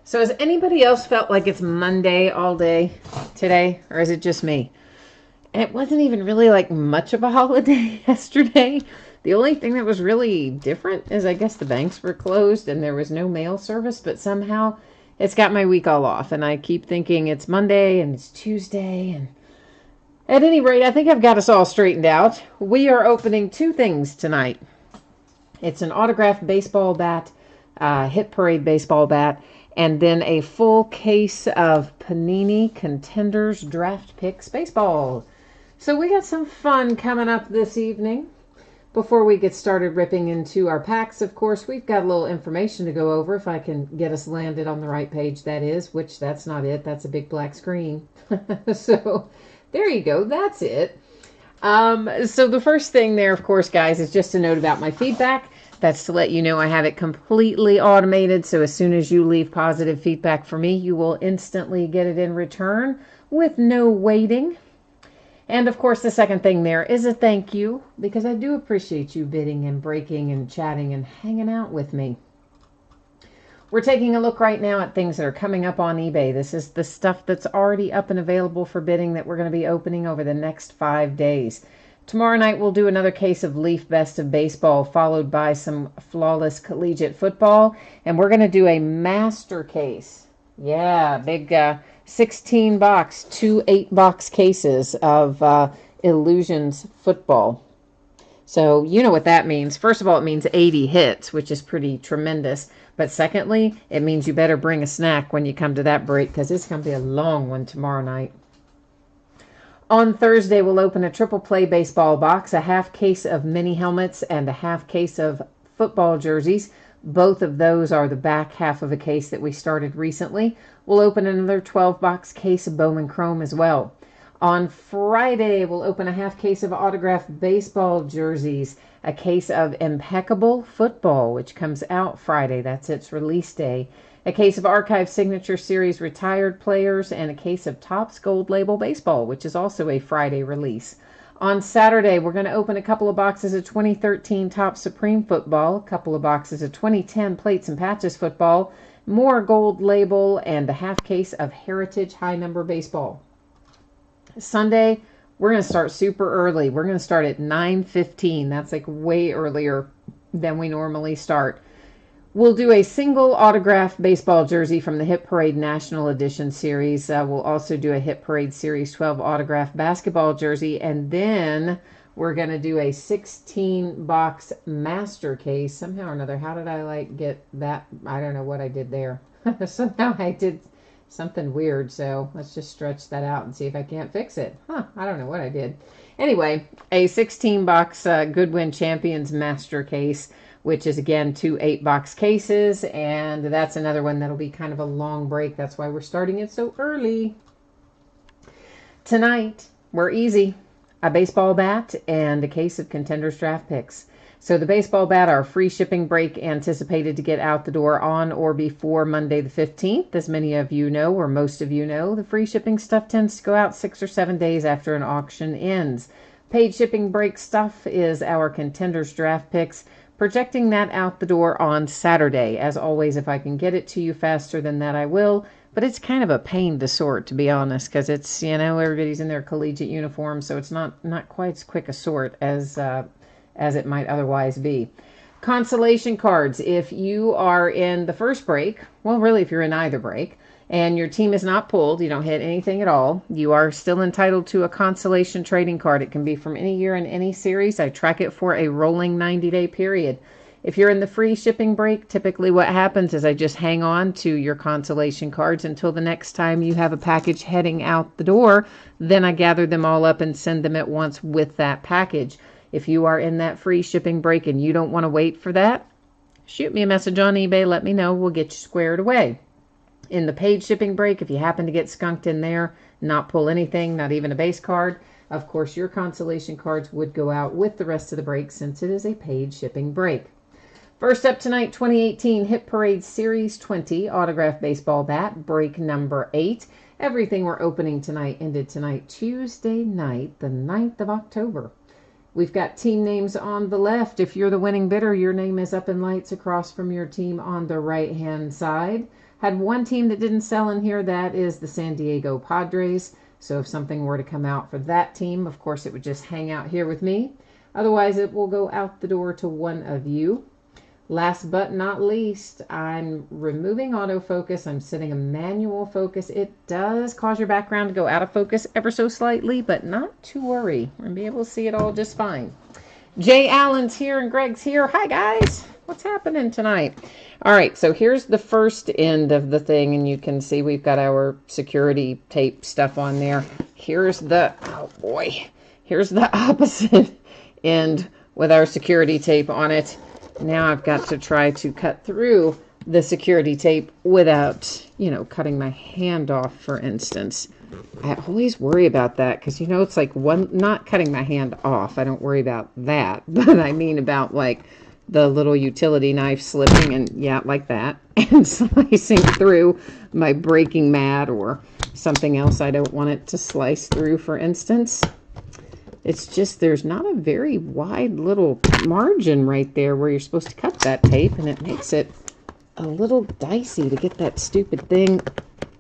So has anybody else felt like it's Monday all day today, or is it just me? And it wasn't even really like much of a holiday yesterday. The only thing that was really different is I guess the banks were closed and there was no mail service, but somehow it's got my week all off. And I keep thinking it's Monday and it's Tuesday. And at any rate, I think I've got us all straightened out. We are opening two things tonight. It's an autographed baseball bat, Hit Parade baseball bat, and then a full case of Panini Contenders Draft Picks baseball. So we got some fun coming up this evening. Before we get started ripping into our packs, of course, we've got a little information to go over, if I can get us landed on the right page, that is, which that's not it. That's a big black screen. So there you go. That's it. So the first thing there, of course, guys, is just a note about my feedback. That's to let you know I have it completely automated. So as soon as you leave positive feedback for me, you will instantly get it in return with no waiting. And of course, the second thing there is a thank you, because I do appreciate you bidding and breaking and chatting and hanging out with me. We're taking a look right now at things that are coming up on eBay. This is the stuff that's already up and available for bidding that we're going to be opening over the next 5 days. Tomorrow night, we'll do another case of Leaf Best of Baseball, followed by some Flawless Collegiate Football. And we're going to do a master case. Yeah, big 16-box, 2 8-box cases of Illusions Football. So you know what that means. First of all, it means 80 hits, which is pretty tremendous. But secondly, it means you better bring a snack when you come to that break, because it's going to be a long one tomorrow night. On Thursday, we'll open a triple play baseball box, a half case of mini helmets, and a half case of football jerseys. Both of those are the back half of a case that we started recently. We'll open another 12-box case of Bowman Chrome as well. On Friday, we'll open a half case of autographed baseball jerseys, a case of Impeccable Football, which comes out Friday. That's its release day. A case of Archive Signature Series retired players, and a case of Topps Gold Label Baseball, which is also a Friday release. On Saturday, we're going to open a couple of boxes of 2013 Topps Supreme Football, a couple of boxes of 2010 Plates and Patches Football, more Gold Label, and a half case of Heritage High Number Baseball. Sunday, we're going to start super early. We're going to start at 9:15. That's like way earlier than we normally start. We'll do a single autographed baseball jersey from the Hit Parade National Edition series. We'll also do a Hit Parade Series 12 autographed basketball jersey. And then we're going to do a 16-box master case. Somehow or another, how did I get that? I don't know what I did there. Somehow I did something weird. So let's just stretch that out and see if I can't fix it. I don't know what I did. Anyway, a 16-box Goodwin Champions master case, which is, again, 2 8-box cases. And that's another one that'll be kind of a long break. That's why we're starting it so early. Tonight, we're easy. A baseball bat and a case of Contenders Draft Picks. So the baseball bat, our free shipping break anticipated to get out the door on or before Monday the 15th. As many of you know, or most of you know, the free shipping stuff tends to go out 6 or 7 days after an auction ends. Paid shipping break stuff is our Contenders Draft Picks, projecting that out the door on Saturday. As always, if I can get it to you faster than that, I will. But it's kind of a pain to sort, to be honest, because it's, everybody's in their collegiate uniform, so it's not quite as quick a sort as it might otherwise be. Consolation cards. If you are in the first break, well, really, if you're in either break, and your team is not pulled, you don't hit anything at all, you are still entitled to a consolation trading card. It can be from any year in any series. I track it for a rolling 90-day period. If you're in the free shipping break, typically what happens is I just hang on to your consolation cards until the next time you have a package heading out the door. Then I gather them all up and send them at once with that package. If you are in that free shipping break and you don't want to wait for that, shoot me a message on eBay. Let me know. We'll get you squared away. In the paid shipping break, if you happen to get skunked in there, not pull anything, not even a base card, of course your consolation cards would go out with the rest of the break since it is a paid shipping break. First up tonight, 2018 Hit Parade Series 20 autographed baseball bat, break number 8. Everything we're opening tonight ended tonight, Tuesday night, the 9th of October. We've got team names on the left. If you're the winning bidder, your name is up in lights across from your team on the right-hand side. Had one team that didn't sell in here. That is the San Diego Padres. So if something were to come out for that team, of course, it would just hang out here with me. Otherwise, it will go out the door to one of you. Last but not least, I'm removing autofocus. I'm setting a manual focus. It does cause your background to go out of focus ever so slightly, but not to worry. We're going to be able to see it all just fine. Jay Allen's here and Greg's here. Hi, guys. What's happening tonight? All right, so here's the first end of the thing, and you can see we've got our security tape stuff on there. Here's the, oh boy, here's the opposite end with our security tape on it. Now I've got to try to cut through the security tape without, you know, cutting my hand off, for instance. I always worry about that because, you know, it's like not cutting my hand off. I don't worry about that, but I mean about like the little utility knife slipping and, yeah, like that, and slicing through my breaking mat or something else I don't want it to slice through, for instance. It's just there's not a very wide little margin right there where you're supposed to cut that tape, and it makes it a little dicey to get that stupid thing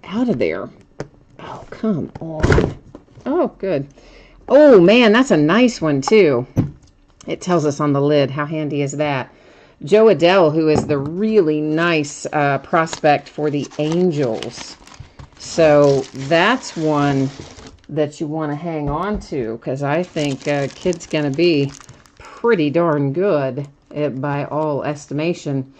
out of there. Oh, come on. Oh, good. Oh, man, that's a nice one, too. It tells us on the lid. How handy is that? Joe Adele, who is the really nice prospect for the Angels. So that's one that you want to hang on to, because I think kid's going to be pretty darn good by all estimation.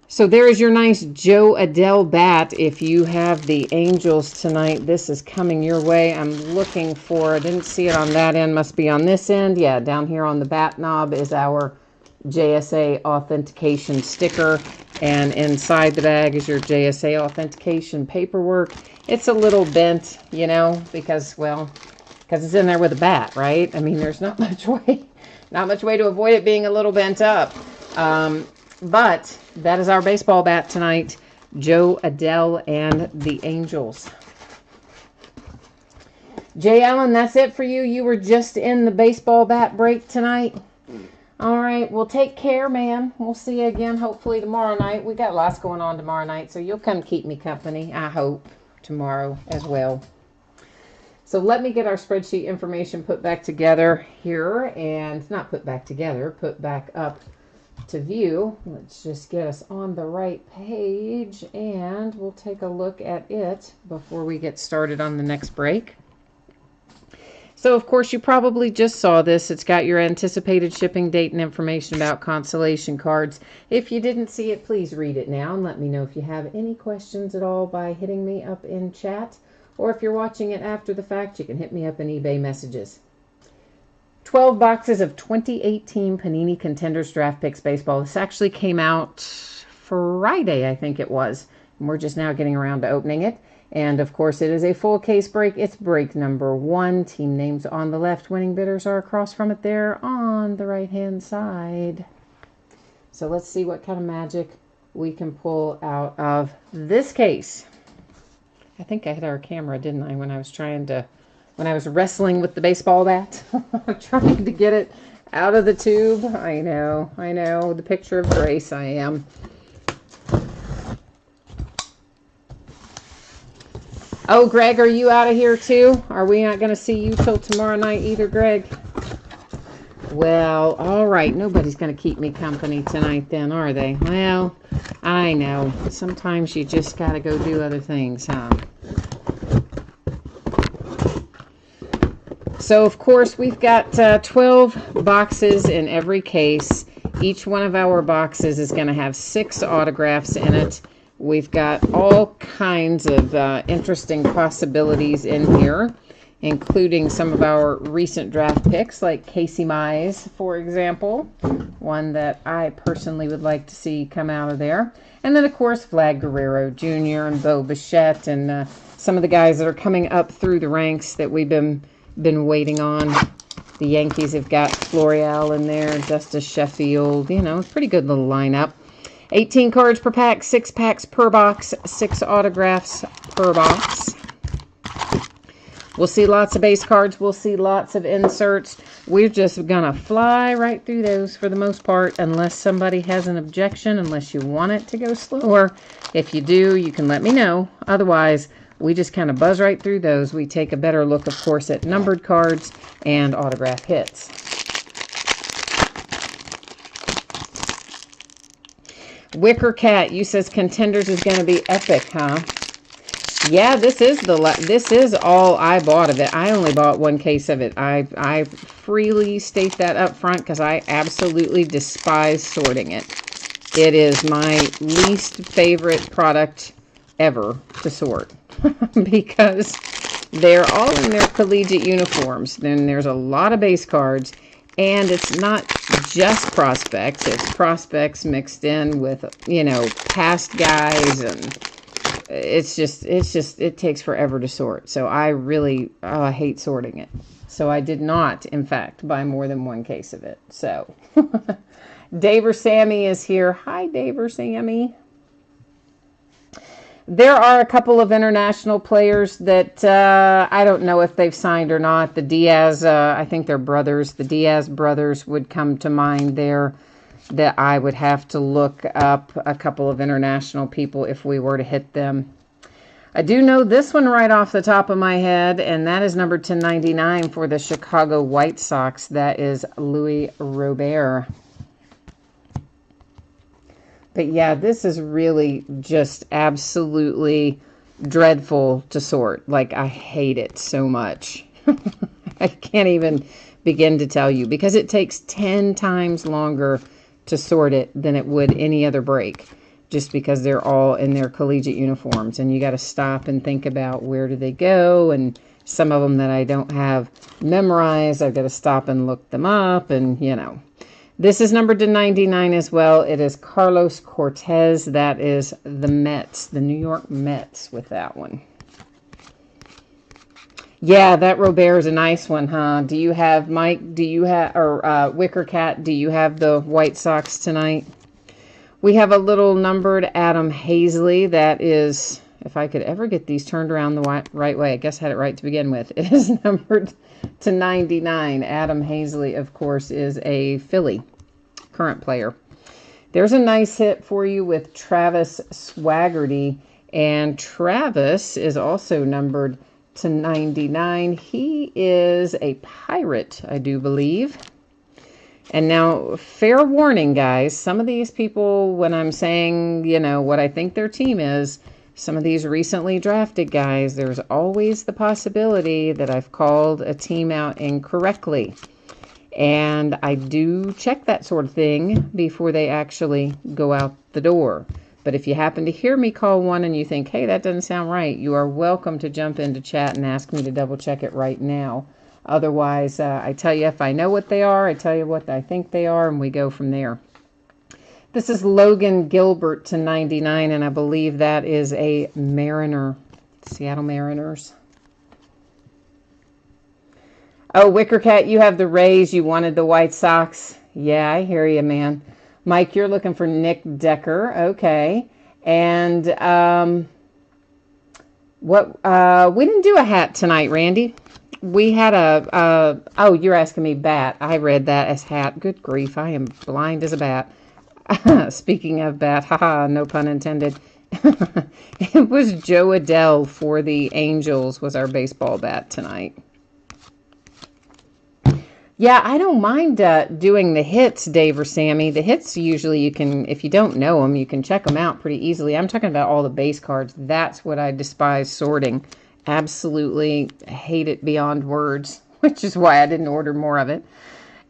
So there's your nice Joe Adele bat. If you have the Angels tonight, this is coming your way. I'm looking for, I didn't see it on that end, must be on this end. Yeah, down here on the bat knob is our JSA authentication sticker, and inside the bag is your JSA authentication paperwork. It's a little bent, you know, because, well, because it's in there with a bat, right? I mean, there's not much way to avoid it being a little bent up. But that is our baseball bat tonight. Joe Adele and the Angels. Jay Allen, that's it for you. You were just in the baseball bat break tonight. All right. Well, take care, man. We'll see you again hopefully tomorrow night. We got lots going on tomorrow night, so you'll come keep me company, I hope, tomorrow as well. So let me get our spreadsheet information put back together here, and not put back together, put back up to view. Let's just get us on the right page, and we'll take a look at it before we get started on the next break. So, of course, you probably just saw this. It's got your anticipated shipping date and information about consolation cards. If you didn't see it, please read it now and let me know if you have any questions at all by hitting me up in chat. Or if you're watching it after the fact, you can hit me up in eBay messages. 12 boxes of 2018 Panini Contenders Draft Picks Baseball. This actually came out Friday, I think it was. And we're just now getting around to opening it. And, of course, it is a full case break. It's break number 1. Team names on the left. Winning bidders are across from it there on the right-hand side. So let's see what kind of magic we can pull out of this case. I think I hit our camera, didn't I, when I was wrestling with the baseball bat, trying to get it out of the tube. I know, the picture of grace I am. Oh, Greg, are you out of here too? Are we not going to see you till tomorrow night either, Greg? Well, all right. Nobody's going to keep me company tonight then, are they? Well, I know. Sometimes you just got to go do other things, huh? So, of course, we've got 12 boxes in every case. Each one of our boxes is going to have 6 autographs in it. We've got all kinds of interesting possibilities in here, including some of our recent draft picks, like Casey Mize, for example, one that I personally would like to see come out of there. And then, of course, Vlad Guerrero Jr. and Bo Bichette and some of the guys that are coming up through the ranks that we've been waiting on. The Yankees have got Florial in there, Justice Sheffield, you know, pretty good little lineup. 18 cards per pack, 6 packs per box, 6 autographs per box. We'll see lots of base cards. We'll see lots of inserts. We're just going to fly right through those for the most part, unless somebody has an objection, unless you want it to go slower. If you do, you can let me know. Otherwise, we just kind of buzz right through those. We take a better look, of course, at numbered cards and autograph hits. Wicker Cat, you says Contenders is going to be epic, huh? Yeah, this is all I bought of it. I only bought one case of it. I freely state that up front because I absolutely despise sorting it. It is my least favorite product ever to sort because they're all in their collegiate uniforms. Then there's a lot of base cards, and it's not just prospects. It's prospects mixed in with, you know, past guys, and it takes forever to sort. So I really, I hate sorting it. So I did not, in fact, buy more than one case of it. So Dave or Sammy is here. Hi, Dave or Sammy. There are a couple of international players that I don't know if they've signed or not. The Diaz, I think they're brothers. The Diaz brothers would come to mind there, that I would have to look up a couple of international people if we were to hit them. I do know this one right off the top of my head, and that is number 1099 for the Chicago White Sox. That is Louis Robert. But yeah, this is really just absolutely dreadful to sort. Like, I hate it so much. I can't even begin to tell you, because it takes 10 times longer to sort it than it would any other break, just because they're all in their collegiate uniforms, and you got to stop and think about where do they go, and some of them that I don't have memorized, I've got to stop and look them up, and you know. This is numbered to 99 as well. It is Carlos Cortez. That is the Mets, the New York Mets with that one. Yeah, that Robert is a nice one, huh? Do you have, Mike, do you have, or Wicker Cat, do you have the White Sox tonight? We have a little numbered Adam Hazley. That is, if I could ever get these turned around the right way, I guess I had it right to begin with. It is numbered to 99. Adam Hazley, of course, is a Philly current player. There's a nice hit for you with Travis Swaggerty, and Travis is also numbered to 99. He is a Pirate, I do believe. And now, fair warning, guys, some of these people, when I'm saying, you know, what I think their team is, some of these recently drafted guys, there's always the possibility that I've called a team out incorrectly. And I do check that sort of thing before they actually go out the door. But if you happen to hear me call one and you think, hey, that doesn't sound right, you are welcome to jump into chat and ask me to double check it right now. Otherwise, I tell you if I know what they are, I tell you what I think they are, and we go from there. This is Logan Gilbert to 99, and I believe that is a Mariner, Seattle Mariners. Oh, Wicker Cat, you have the Rays. You wanted the White Sox. Yeah, I hear you, man. Mike, you're looking for Nick Decker. Okay. And we didn't do a hat tonight, Randy. We had oh, you're asking me bat. I read that as hat. Good grief, I am blind as a bat. Speaking of bat, haha, no pun intended. It was Joe Adele for the Angels was our baseball bat tonight. Yeah, I don't mind doing the hits, Dave or Sammy. The hits, usually you can, if you don't know them, you can check them out pretty easily. I'm talking about all the base cards. That's what I despise sorting. Absolutely hate it beyond words, which is why I didn't order more of it.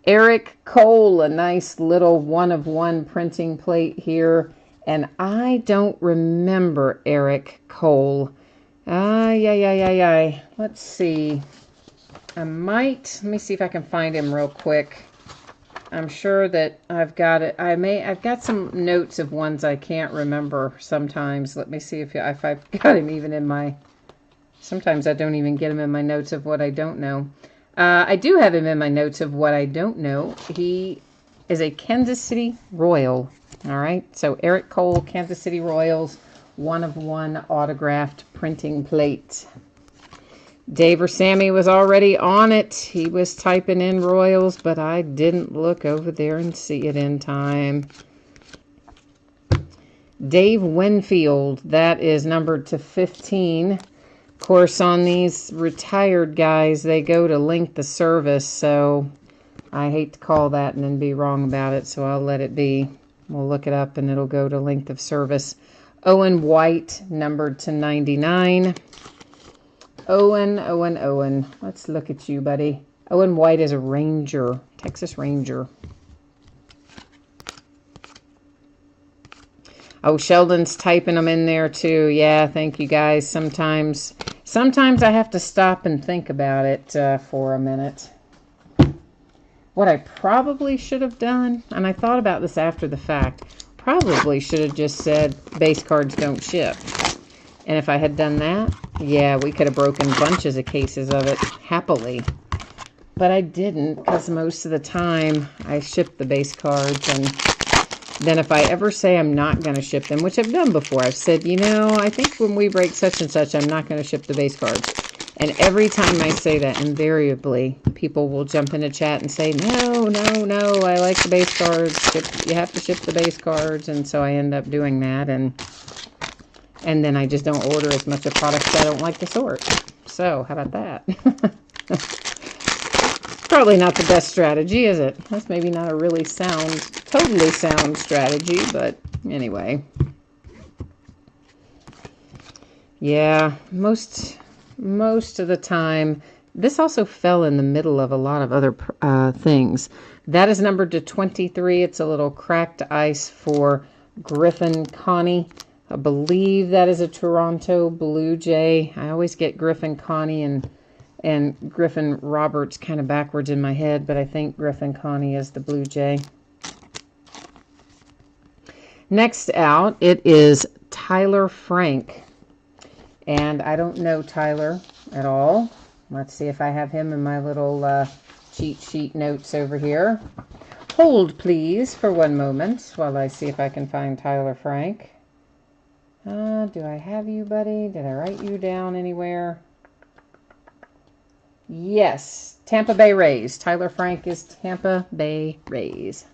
Eric Cole, a nice little one-of-one printing plate here. And I don't remember Eric Cole. Let's see. Let me see if I can find him real quick. I'm sure that I've got it. I've got some notes of ones I can't remember sometimes. Let me see if I've got him even in my, sometimes I don't even get him in my notes of what I don't know. I do have him in my notes of what I don't know. He is a Kansas City Royal. All right. So Eric Cole, Kansas City Royals, one-of-one autographed printing plate. Dave or Sammy was already on it. He was typing in Royals, but I didn't look over there and see it in time. Dave Winfield, that is numbered to 15. Of course, on these retired guys, they go to length of service, so I hate to call that and then be wrong about it, so I'll let it be. We'll look it up, and it'll go to length of service. Owen White, numbered to 99. Owen. Let's look at you, buddy. Owen White is a Ranger, Texas Ranger. Oh, Sheldon's typing them in there too. Yeah, thank you guys. Sometimes I have to stop and think about it for a minute. What I probably should have done, and I thought about this after the fact, probably should have just said base cards don't ship. And if I had done that, yeah, we could have broken bunches of cases of it happily. But I didn't, because most of the time I ship the base cards, and then if I ever say I'm not going to ship them, which I've done before, I've said, you know, I think when we break such and such, I'm not going to ship the base cards. And every time I say that, invariably, people will jump into chat and say, no, I like the base cards. You have to ship the base cards. And so I end up doing that. And then I just don't order as much of products I don't like to sort. So, how about that? Probably not the best strategy, is it? That's maybe not a really totally sound strategy, but anyway. Yeah, most of the time. This also fell in the middle of a lot of other things. That is numbered to 23. It's a little cracked ice for Griffin Connie. I believe that is a Toronto Blue Jay. I always get Griffin Connie and Griffin Roberts kind of backwards in my head, but I think Griffin Connie is the Blue Jay. Next out, it is Tyler Frank. And I don't know Tyler at all. Let's see if I have him in my little cheat sheet notes over here. Hold, please, for one moment while I see if I can find Tyler Frank. Do I have you, buddy? Did I write you down anywhere? Yes, Tampa Bay Rays. Tyler Frank is Tampa Bay Rays.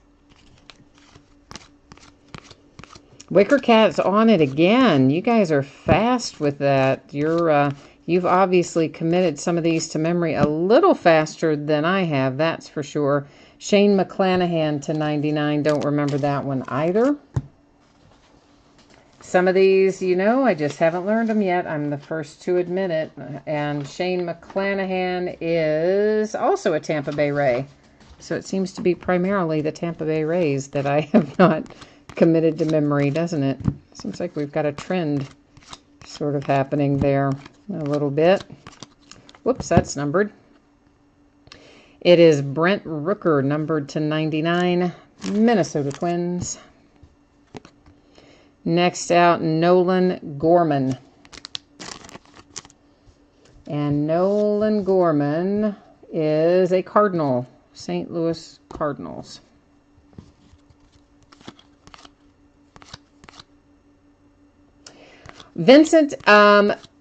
Wicker Cat's on it again. You guys are fast with that. You've obviously committed some of these to memory a little faster than I have, that's for sure. Shane McClanahan to 99. Don't remember that one either. Some of these, you know, I just haven't learned them yet. I'm the first to admit it. And Shane McClanahan is also a Tampa Bay Ray. So it seems to be primarily the Tampa Bay Rays that I have not committed to memory, doesn't it? Seems like we've got a trend sort of happening there a little bit. Whoops, that's numbered. It is Brent Rooker, numbered to 99, Minnesota Twins. Next out, Nolan Gorman. And Nolan Gorman is a Cardinal, St. Louis Cardinals. Vincent,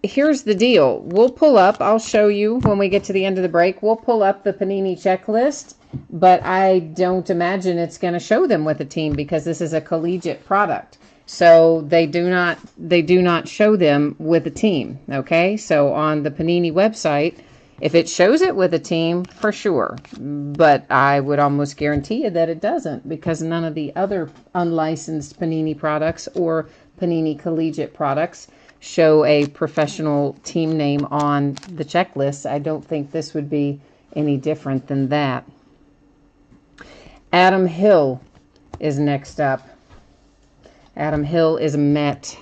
here's the deal. We'll pull up, I'll show you when we get to the end of the break, we'll pull up the Panini checklist, but I don't imagine it's going to show them with a team because this is a collegiate product. So they do not show them with a team, okay? So on the Panini website, if it shows it with a team, for sure. But I would almost guarantee you that it doesn't because none of the other unlicensed Panini products or Panini collegiate products show a professional team name on the checklist. I don't think this would be any different than that. Adam Hill is next up. Adam Hill is a Met.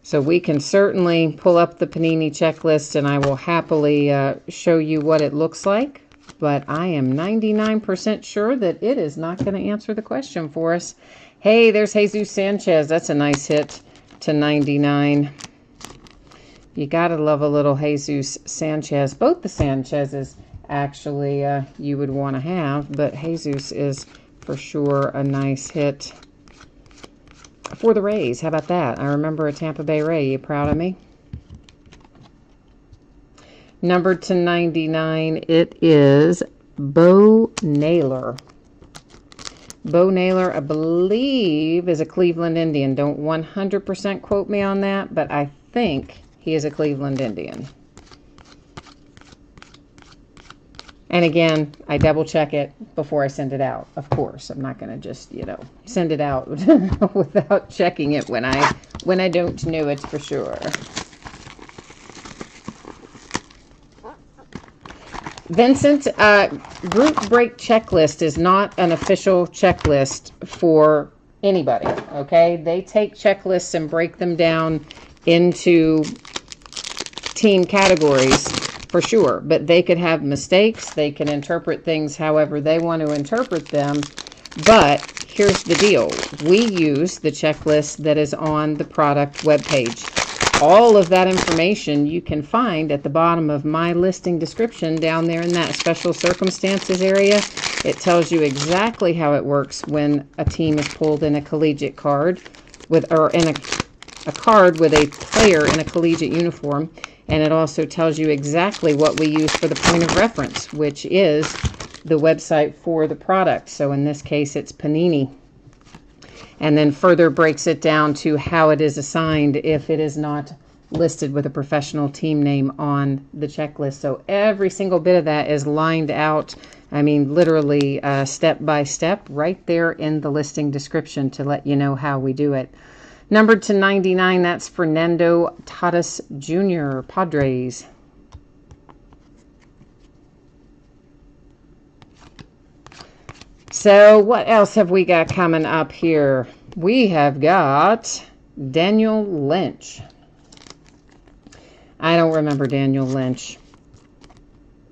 So we can certainly pull up the Panini checklist and I will happily show you what it looks like. But I am 99% sure that it is not going to answer the question for us. Hey, there's Jesus Sanchez. That's a nice hit to 99. You got to love a little Jesus Sanchez. Both the Sanchez's actually you would want to have, but Jesus is for sure a nice hit for the Rays. How about that? I remember a Tampa Bay Ray. You proud of me? Numbered to 99, it is Bo Naylor. Bo Naylor, I believe, is a Cleveland Indian. Don't 100% quote me on that, but I think he is a Cleveland Indian. And again, I double check it before I send it out. Of course, I'm not going to just, send it out without checking it when I don't know it for sure. Vincent, group break checklist is not an official checklist for anybody, okay? They take checklists and break them down into team categories for sure, but they could have mistakes. They can interpret things however they want to interpret them, but here's the deal. We use the checklist that is on the product webpage. All of that information you can find at the bottom of my listing description down there in that special circumstances area. It tells you exactly how it works when a team is pulled in a collegiate card or in a card with a player in a collegiate uniform. And it also tells you exactly what we use for the point of reference, which is the website for the product. So in this case, it's Panini. And then further breaks it down to how it is assigned if it is not listed with a professional team name on the checklist. So every single bit of that is lined out, I mean, literally step by step right there in the listing description to let you know how we do it. Numbered to 99, that's Fernando Tatis Jr., Padres. So what else have we got coming up here? We have got Daniel Lynch. I don't remember Daniel Lynch.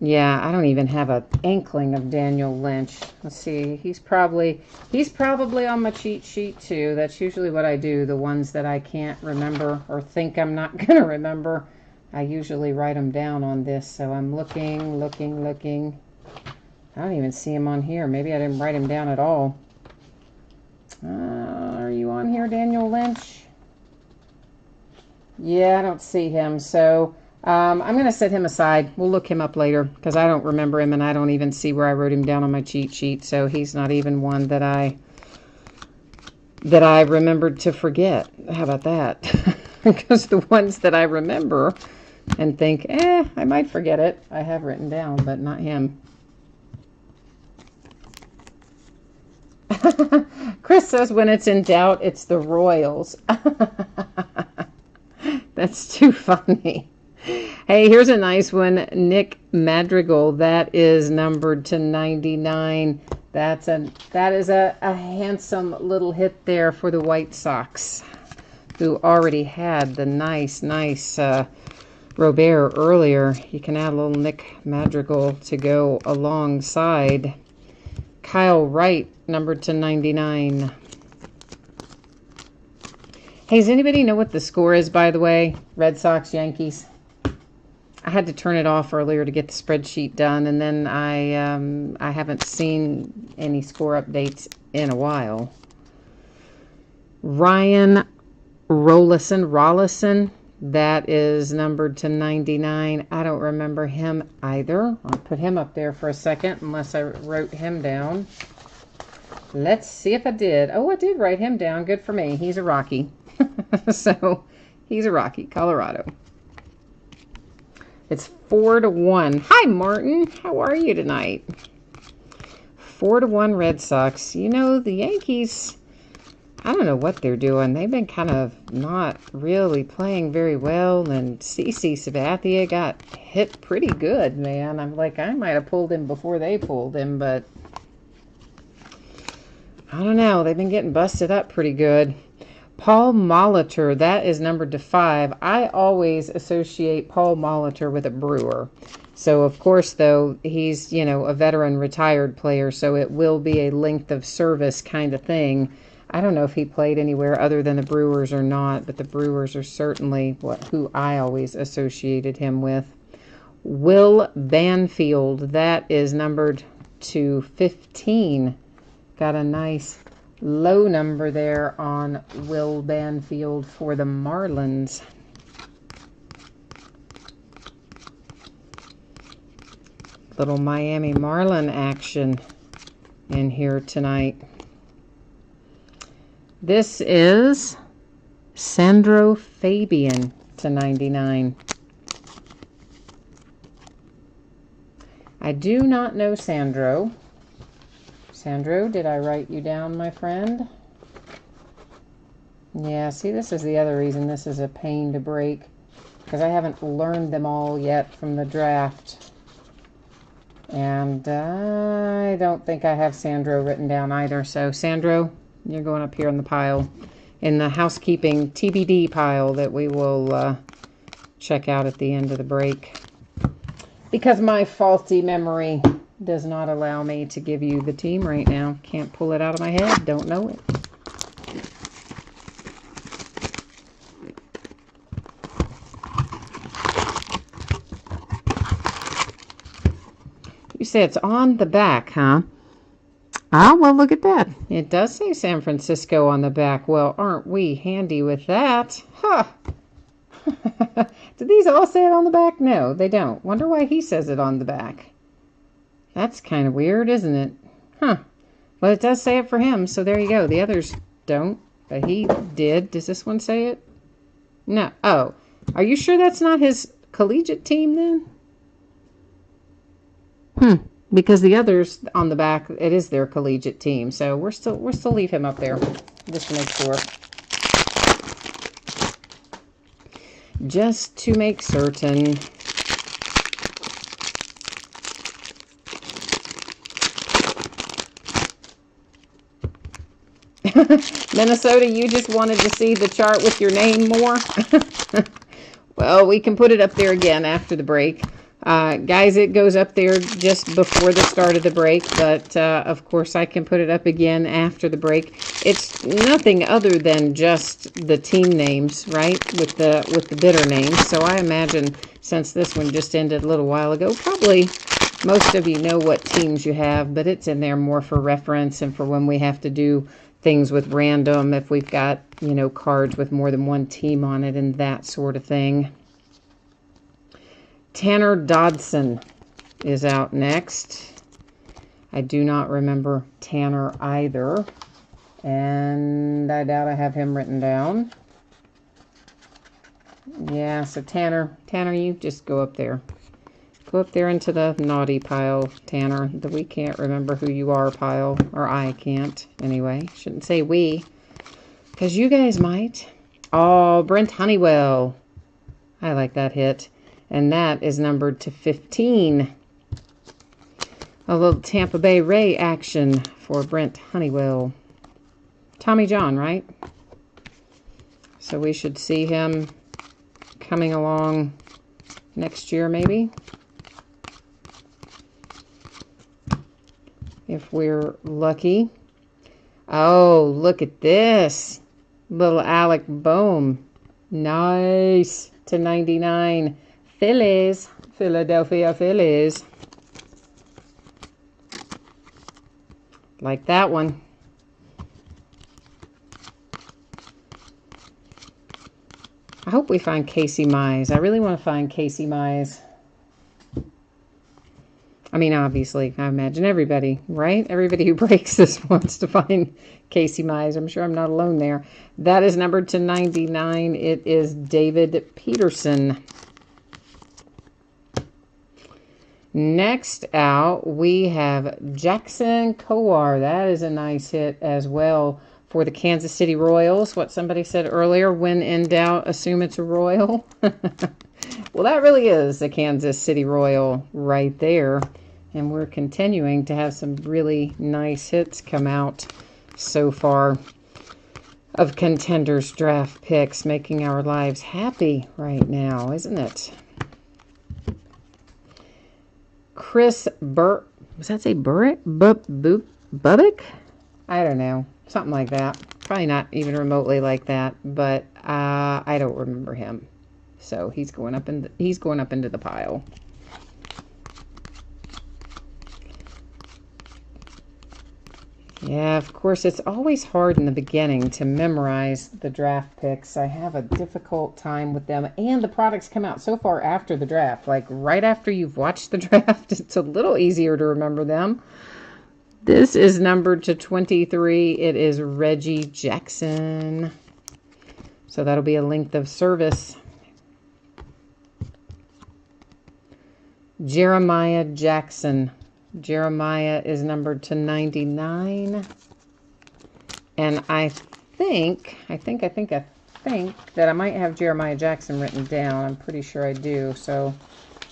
Yeah, I don't even have an inkling of Daniel Lynch. Let's see. He's probably on my cheat sheet too. That's usually what I do. The ones that I can't remember or think I'm not going to remember, I usually write them down on this. So I'm looking. I don't even see him on here. Maybe I didn't write him down at all. Are you on here, Daniel Lynch? Yeah, I don't see him. So I'm going to set him aside. We'll look him up later because I don't remember him and I don't even see where I wrote him down on my cheat sheet. So he's not even one that I remembered to forget. How about that? Because the ones that I remember and think, I might forget it, I have written down, but not him. Chris says when it's in doubt, it's the Royals. That's too funny. Hey, here's a nice one. Nick Madrigal. That is numbered to 99. That is a handsome little hit there for the White Sox, who already had the nice Robert earlier. You can add a little Nick Madrigal to go alongside Kyle Wright, numbered to 99. Hey, does anybody know what the score is, by the way? Red Sox, Yankees. I had to turn it off earlier to get the spreadsheet done, and then I haven't seen any score updates in a while. Ryan Rollison, that is numbered to 99. I don't remember him either. I'll put him up there for a second, unless I wrote him down. Let's see if I did. Oh, I did write him down. Good for me. He's a Rocky. So, he's a Rocky, Colorado. It's 4-1. Hi, Martin. How are you tonight? 4-1 Red Sox. You know, the Yankees, I don't know what they're doing. They've been kind of not really playing very well, and CC Sabathia got hit pretty good, man. I'm like, I might have pulled him before they pulled him, but I don't know. They've been getting busted up pretty good. Paul Molitor, that is numbered to 5. I always associate Paul Molitor with a Brewer. So, of course, though, he's, a veteran retired player, so it will be a length of service kind of thing. I don't know if he played anywhere other than the Brewers or not, but the Brewers are certainly who I always associated him with. Will Banfield, that is numbered to 15. Got a nice low number there on Will Banfield for the Marlins. little Miami Marlin action in here tonight. This is Sandro Fabian /99. I do not know Sandro. Sandro, did I write you down, my friend? Yeah, see, this is the other reason this is a pain to break, because I haven't learned them all yet from the draft. And I don't think I have Sandro written down either. So, Sandro, you're going up here in the pile, in the housekeeping TBD pile that we will check out at the end of the break. Because my faulty memory does not allow me to give you the team right now. Can't pull it out of my head. Don't know it. You say it's on the back, huh? Ah, well, look at that. It does say San Francisco on the back. Well, aren't we handy with that? Huh. Do these all say it on the back? No, they don't. Wonder why he says it on the back. That's kind of weird, isn't it? Huh. Well, it does say it for him, so there you go. The others don't, but he did. Does this one say it? No. Oh. Are you sure that's not his collegiate team then? Because the others on the back, it is their collegiate team. So we'll still leave him up there just to make sure. Just to make certain. Minnesota, you just wanted to see the chart with your name more? Well, we can put it up there again after the break. Guys, it goes up there just before the start of the break, but of course I can put it up again after the break. It's nothing other than just the team names, right, with the bidder names. So I imagine since this one just ended a little while ago, probably most of you know what teams you have, but it's in there more for reference and for when we have to do things with random, if we've got, you know, cards with more than one team on it and that sort of thing. Tanner Dodson is out next. I do not remember Tanner either. And I doubt I have him written down. Yeah, so Tanner, you just go up there. Go up there into the naughty pile, Tanner. The we can't remember who you are pile. Or I can't, anyway. Shouldn't say we, because you guys might. Oh, Brent Honeywell. I like that hit. And that is numbered to 15. A little Tampa Bay Ray action for Brent Honeywell. Tommy John, right? So we should see him coming along next year, maybe. If we're lucky. Oh, look at this. Little Alec Boehm. Nice. /99. Phillies. Philadelphia Phillies. Like that one. I hope we find Casey Mize. I really want to find Casey Mize. I mean, obviously, I imagine everybody, right? Everybody who breaks this wants to find Casey Mize. I'm sure I'm not alone there. That is numbered to 99. It is David Peterson. Next out, we have Jackson Kowar. That is a nice hit as well for the Kansas City Royals. What somebody said earlier, when in doubt, assume it's a Royal. Well, that really is a Kansas City Royal right there. And we're continuing to have some really nice hits come out so far of Contenders draft picks, making our lives happy right now, isn't it? Chris was that say Burrick? Bubbick? I don't know. Something like that. Probably not even remotely like that, but I don't remember him. So he's going up into the pile. Yeah, of course, it's always hard in the beginning to memorize the draft picks. I have a difficult time with them. And the products come out so far after the draft. Like right after you've watched the draft, it's a little easier to remember them. This is numbered to 23. It is Reggie Jackson. So that'll be a length of service. Jeremiah Jackson. Jeremiah is numbered to 99. And I think that I might have Jeremiah Jackson written down. I'm pretty sure I do. So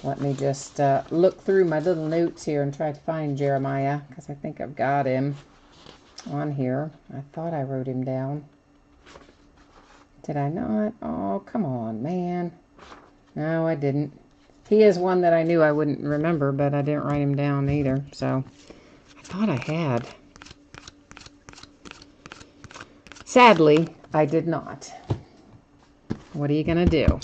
let me just look through my little notes here and try to find Jeremiah, because I think I've got him on here. I thought I wrote him down. Did I not? Oh, come on, man. No, I didn't. He is one that I knew I wouldn't remember, but I didn't write him down either. So I thought I had. Sadly, I did not. What are you going to do?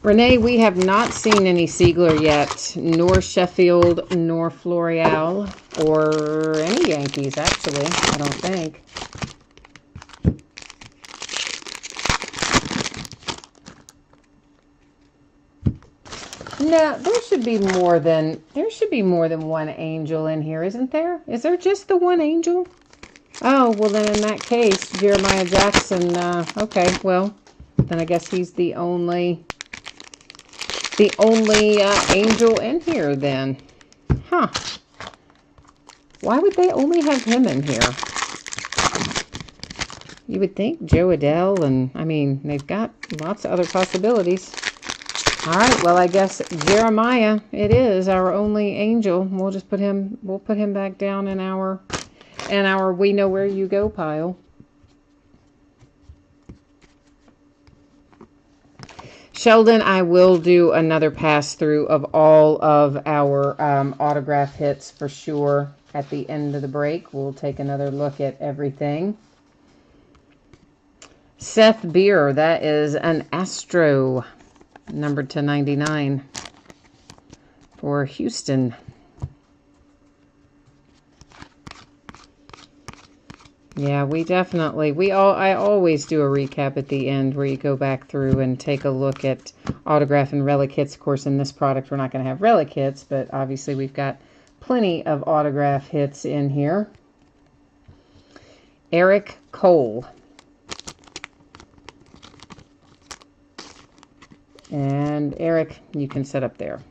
Renee, we have not seen any Siegler yet, nor Sheffield, nor Florial, or any Yankees, actually, I don't think. No, there should be more than one Angel in here, isn't there? Is there just the one Angel? Oh, well then in that case, Jeremiah Jackson, okay, well, then I guess he's the only Angel in here then. Huh. Why would they only have him in here? You would think Joe Adele, and I mean, they've got lots of other possibilities. All right, well, I guess Jeremiah, it is our only Angel. We'll just put him back down in our We Know Where You Go pile. Sheldon, I will do another pass through of all of our autograph hits for sure at the end of the break. We'll take another look at everything. Seth Beer, that is an Astro, numbered to 99 for Houston. Yeah, I always do a recap at the end where you go back through and take a look at autograph and relic hits. Of course, in this product, we're not going to have relic hits, but obviously we've got plenty of autograph hits in here. Eric Cole. And Eric, you can set up there.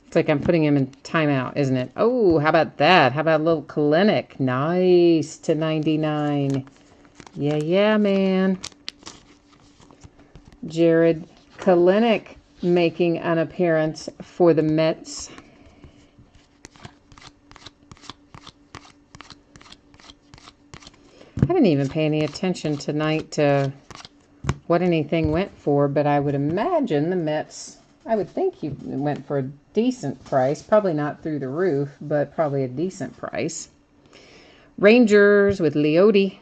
It's like I'm putting him in timeout, isn't it? Oh, how about that? How about a little Kalinick? Nice, to 99. Yeah, man. Jared Kalinick making an appearance for the Mets. I didn't even pay any attention tonight to what anything went for, but I would imagine the Mets, I would think he went for a decent price. Probably not through the roof, but probably a decent price. Rangers with Leote.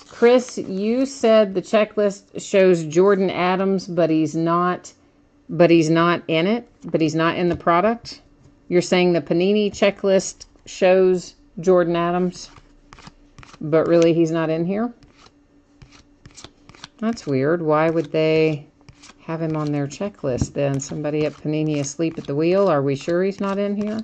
Chris, you said the checklist shows Jordan Adams, but he's not in it, but he's not in the product. You're saying the Panini checklist shows Jordan Adams, but really he's not in here? That's weird. Why would they have him on their checklist then? Somebody at Panini asleep at the wheel? Are we sure he's not in here?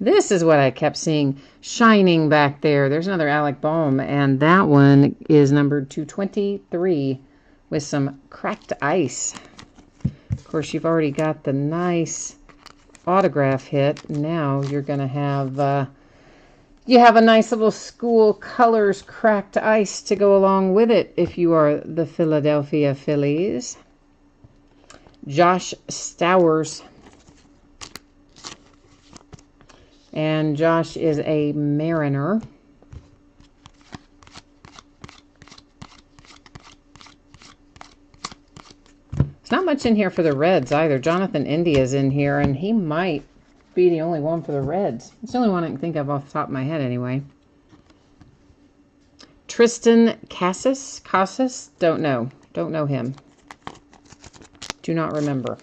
This is what I kept seeing shining back there. There's another Alec Bohm, and that one is numbered 223 with some cracked ice. Of course, you've already got the nice autograph hit. Now you're going to have... you have a nice little school colors cracked ice to go along with it if you are the Philadelphia Phillies. Josh Stowers. And Josh is a Mariner. There's not much in here for the Reds either. Jonathan India's in here, and he might be the only one for the Reds. It's the only one I can think of off the top of my head anyway. Tristan Casas? Don't know. Don't know him. Do not remember.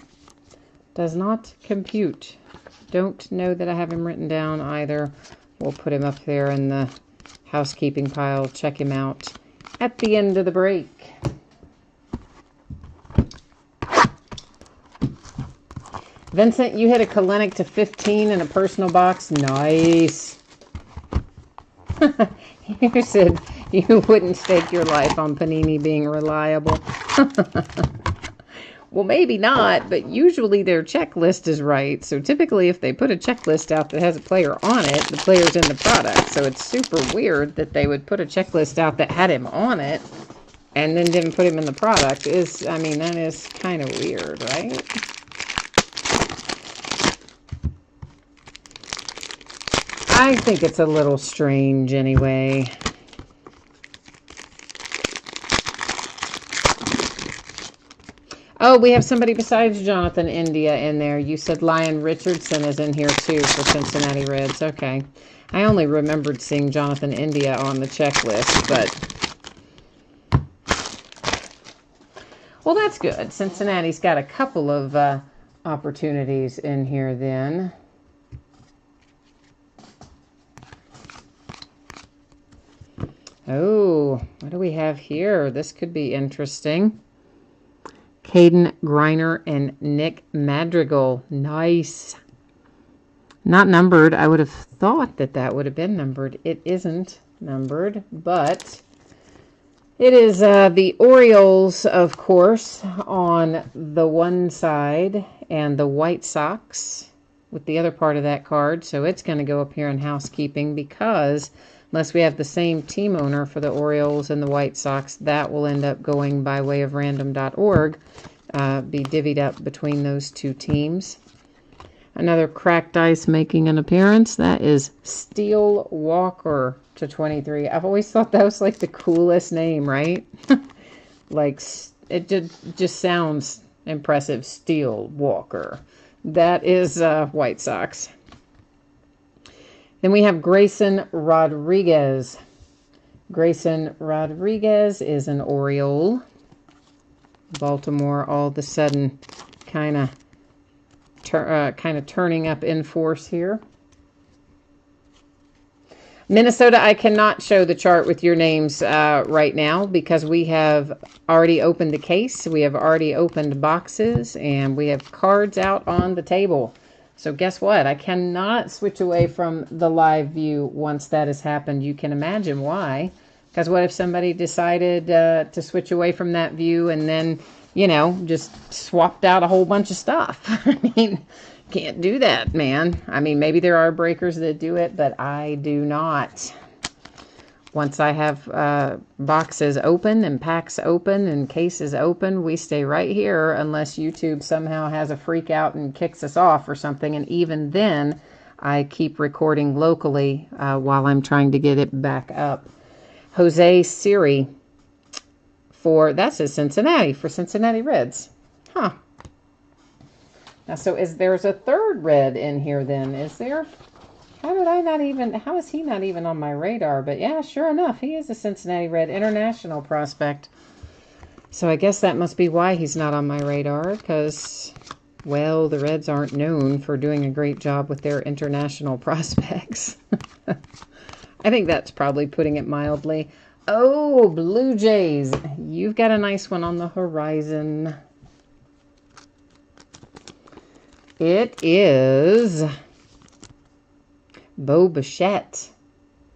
Does not compute. Don't know that I have him written down either. We'll put him up there in the housekeeping pile. Check him out at the end of the break. Vincent, you hit a Kalenic to 15 in a personal box. Nice. You said you wouldn't stake your life on Panini being reliable. Well, maybe not, but usually their checklist is right. So typically if they put a checklist out that has a player on it, the player's in the product. So it's super weird that they would put a checklist out that had him on it and then didn't put him in the product. I mean, that is kind of weird, right? I think it's a little strange anyway. Oh, we have somebody besides Jonathan India in there. You said Lyon Richardson is in here too for Cincinnati Reds. Okay. I only remembered seeing Jonathan India on the checklist, but... Well, that's good. Cincinnati's got a couple of opportunities in here then. Oh, what do we have here? This could be interesting. Caden Griner and Nick Madrigal. Nice. Not numbered. I would have thought that that would have been numbered. It isn't numbered, but it is the Orioles, of course, on the one side and the White Sox with the other part of that card. So it's going to go up here in housekeeping because... unless we have the same team owner for the Orioles and the White Sox, that will end up going by way of random.org, be divvied up between those two teams. Another cracked dice making an appearance. That is Steel Walker to 23. I've always thought that was like the coolest name, right? Like, it just sounds impressive. Steel Walker. That is White Sox. Then we have Grayson Rodriguez. Grayson Rodriguez is an Oriole. Baltimore all of a sudden kind of turning up in force here. Minnesota, I cannot show the chart with your names right now because we have already opened the case. We have already opened boxes and we have cards out on the table. So guess what? I cannot switch away from the live view once that has happened. You can imagine why. Because what if somebody decided to switch away from that view and then, you know, just swapped out a whole bunch of stuff? I mean, can't do that, man. I mean, maybe there are breakers that do it, but I do not. Once I have boxes open and packs open and cases open, we stay right here unless YouTube somehow has a freak out and kicks us off or something. And even then, I keep recording locally while I'm trying to get it back up. Jose Siri that says Cincinnati, for Cincinnati Reds. Huh. Now, so there's a third red in here then, is there? How is he not even on my radar? But yeah, sure enough, he is a Cincinnati Red international prospect. So I guess that must be why he's not on my radar, because, well, the Reds aren't known for doing a great job with their international prospects. I think that's probably putting it mildly. Oh, Blue Jays. You've got a nice one on the horizon. It is Bo Bichette.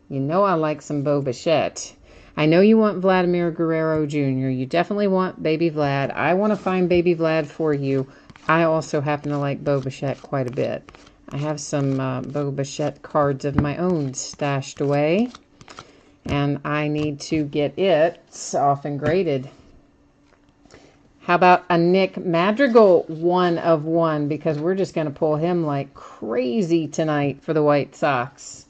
You know I like some Bo Bichette. I know you want Vladimir Guerrero Jr. You definitely want Baby Vlad. I want to find Baby Vlad for you. I also happen to like Bo Bichette quite a bit. I have some Bo Bichette cards of my own stashed away. And I need to get it off and graded. How about a Nick Madrigal 1 of 1? Because we're just going to pull him like crazy tonight for the White Sox.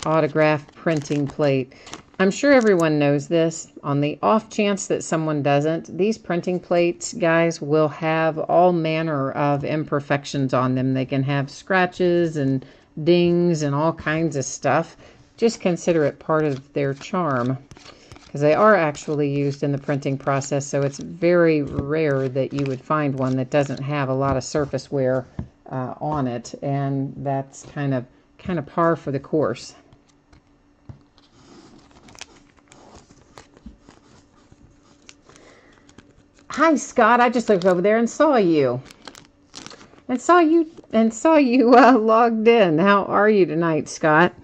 Autograph printing plate. I'm sure everyone knows this. On the off chance that someone doesn't, these printing plates, guys, will have all manner of imperfections on them. They can have scratches and dings and all kinds of stuff. Just consider it part of their charm, because they are actually used in the printing process, so it's very rare that you would find one that doesn't have a lot of surface wear on it, and that's kind of par for the course. Hi, Scott. I just looked over there and saw you. Logged in. How are you tonight, Scott?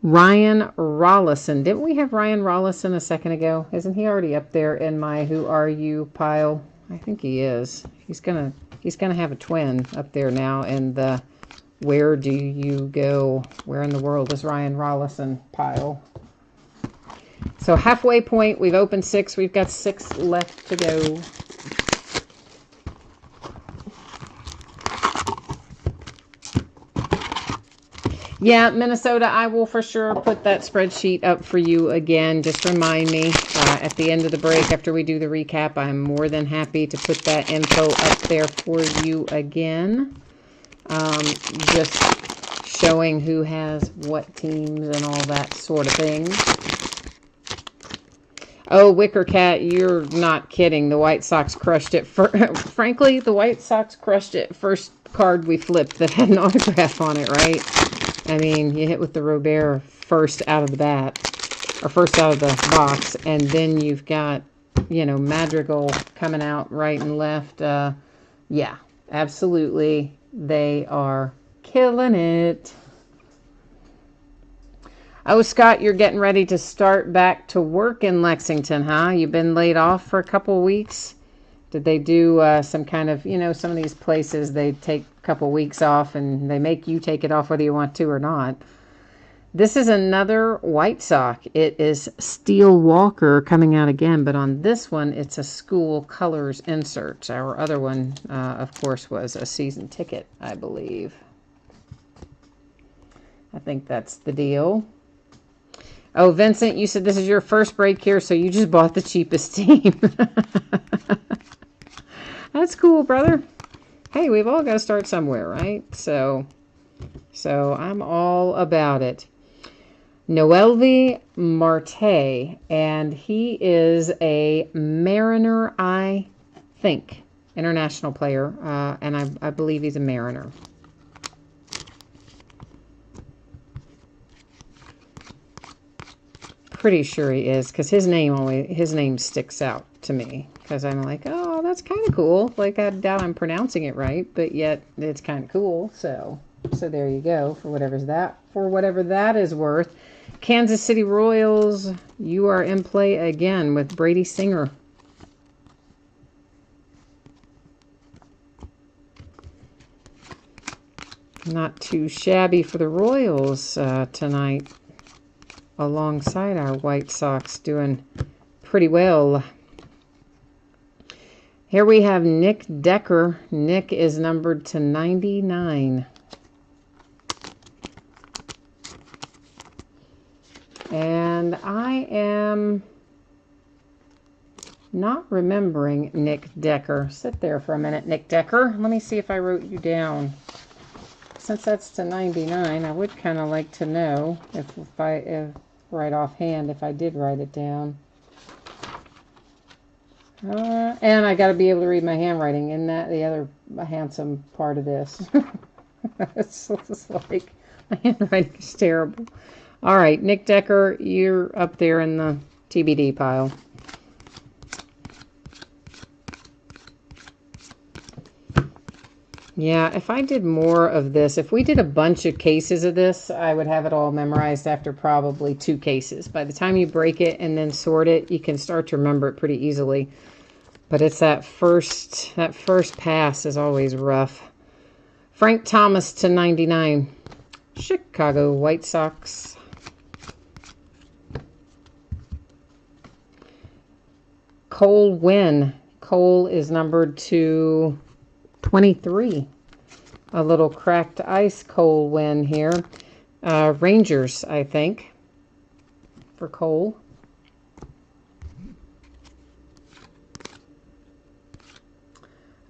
Ryan Rollison. Didn't we have Ryan Rollison a second ago? Isn't he already up there in my Who Are You pile? I think he is. He's gonna have a twin up there now in the Where Do You Go? Where in the world is Ryan Rollison pile? So halfway point, we've opened 6. We've got 6 left to go. Yeah, Minnesota, I will for sure put that spreadsheet up for you again. Just remind me at the end of the break after we do the recap. I'm more than happy to put that info up there for you again. Just showing who has what teams and all that sort of thing. Oh, Wicker Cat, you're not kidding. The White Sox crushed it. Frankly, the White Sox crushed it. First card we flipped that had an autograph on it, right? I mean, you hit with the Robert first out of the bat, or first out of the box, and then you've got, you know, Madrigal coming out right and left. Yeah, absolutely. They are killing it. Oh, Scott, you're getting ready to start back to work in Lexington, huh? You've been laid off for a couple of weeks? Did they do some kind of, you know, some of these places, they take a couple weeks off and they make you take it off whether you want to or not. This is another White Sox. It is Steel Walker coming out again, but on this one, it's a school colors insert. Our other one, of course, was a season ticket, I believe. I think that's the deal. Oh, Vincent, you said this is your first break here, so you just bought the cheapest team. That's cool, brother. Hey, we've all got to start somewhere, right? So I'm all about it. Noelvi Marte, and he is a Mariner, I think, international player, and I believe he's a Mariner. Pretty sure he is, because his name sticks out to me, because I'm like, oh, that's kind of cool. Like, I doubt I'm pronouncing it right, but yet it's kind of cool. So there you go, for whatever that is worth. Kansas City Royals, you are in play again with Brady Singer. Not too shabby for the Royals tonight, alongside our White Sox doing pretty well. Here we have Nick Decker. Nick is numbered to 99. And I am not remembering Nick Decker. Sit there for a minute, Nick Decker. Let me see if I wrote you down. Since that's to 99, I would kind of like to know if right offhand, if I did write it down. And I got to be able to read my handwriting. Isn't that the other handsome part of this? It's like my handwriting is terrible. All right, Nick Decker, you're up there in the TBD pile. Yeah, if I did more of this, if we did a bunch of cases of this, I would have it all memorized after probably 2 cases. By the time you break it and then sort it, you can start to remember it pretty easily. But it's that first pass is always rough. Frank Thomas to 99. Chicago White Sox. Cole Wynn. Cole is numbered to 23. A little cracked ice Cole Wynn here. Rangers, I think. for Cole.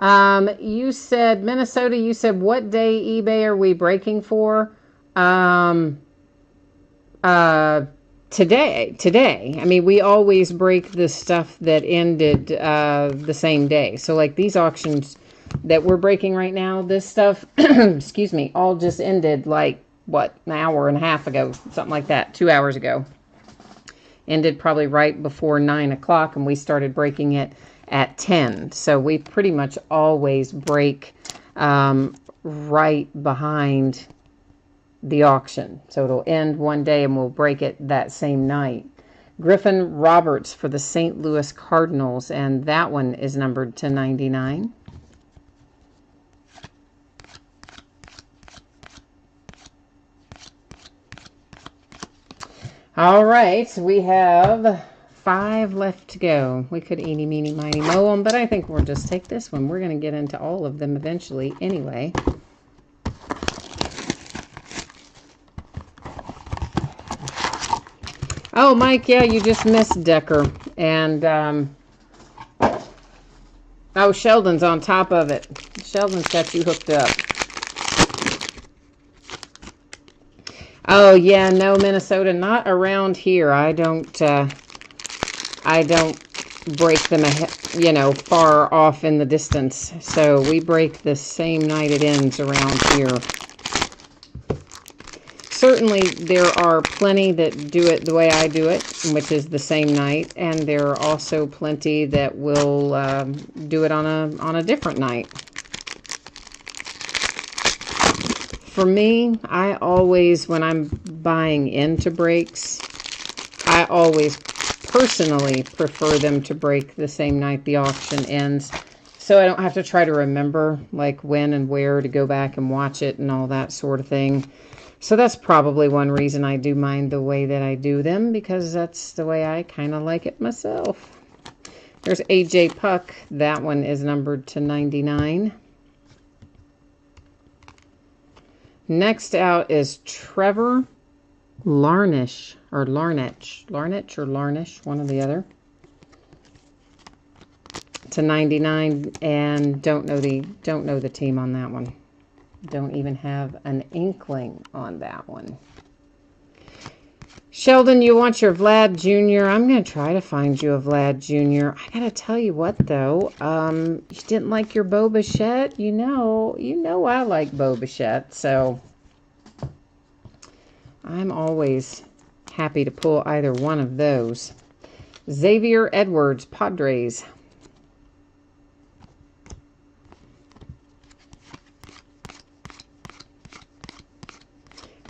You said, Minnesota, you said, what day eBay are we breaking for? Today. I mean, we always break the stuff that ended the same day. So like these auctions that we're breaking right now, this stuff, excuse me, all just ended like, what, an hour and a half ago, something like that, 2 hours ago. Ended probably right before 9 o'clock, and we started breaking it at 10. So we pretty much always break right behind the auction. So it'll end one day and we'll break it that same night. Griffin Roberts for the St. Louis Cardinals, and that one is numbered to 99. All right, we have 5 left to go. We could eeny, meeny, miny, moe them, but I think we'll just take this one. We're going to get into all of them eventually anyway. Oh, Mike, yeah, you just missed Decker. And, oh, Sheldon's on top of it. Sheldon's got you hooked up. Oh, yeah, no, Minnesota, not around here. I don't break them, you know, far off in the distance. So we break the same night it ends around here. Certainly, there are plenty that do it the way I do it, which is the same night, and there are also plenty that will do it on a different night. For me, I always, when I'm buying into breaks, I always personally prefer them to break the same night the auction ends, so I don't have to try to remember like when and where to go back and watch it and all that sort of thing. So that's probably one reason I do mind the way that I do them, because that's the way I kind of like it myself. There's AJ Puck. That one is numbered to 99. Next out is Trevor Larnach, or Larnach, one or the other. To 99, and don't know the team on that one. Don't even have an inkling on that one. Sheldon, you want your Vlad Jr.? I'm going to try to find you a Vlad Jr. I got to tell you what, though. You didn't like your Bo Bichette? You know I like Bo Bichette, so I'm always happy to pull either one of those. Xavier Edwards, Padres.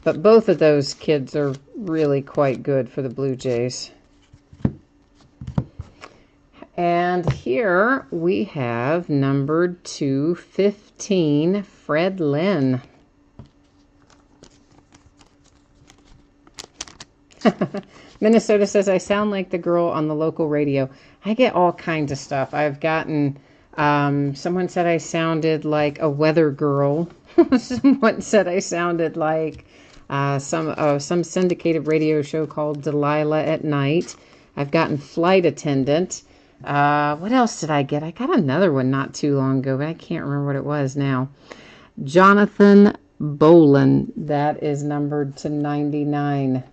But both of those kids are really quite good for the Blue Jays. And here we have numbered 215, Fred Lynn. Minnesota says, I sound like the girl on the local radio. I get all kinds of stuff. I've gotten, someone said I sounded like a weather girl. Someone said I sounded like some syndicated radio show called Delilah at Night. I've gotten flight attendant. What else did I get? I got another one not too long ago, but I can't remember what it was now. Jonathan Bolin. That is numbered to 99.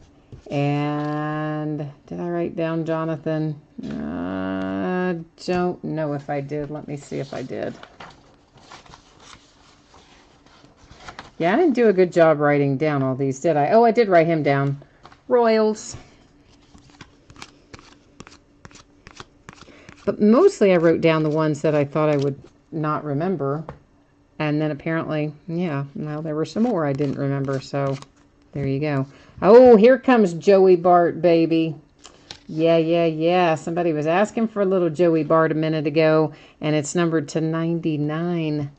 And did I write down Jonathan? Don't know if I did. Let me see if I did. Yeah, I didn't do a good job writing down all these, did I? Oh, I did write him down. Royals. But mostly I wrote down the ones that I thought I would not remember. And then apparently, yeah, well, there were some more I didn't remember. So there you go. Oh, here comes Joey Bart, baby. Yeah. Somebody was asking for a little Joey Bart a minute ago. And it's numbered to 99.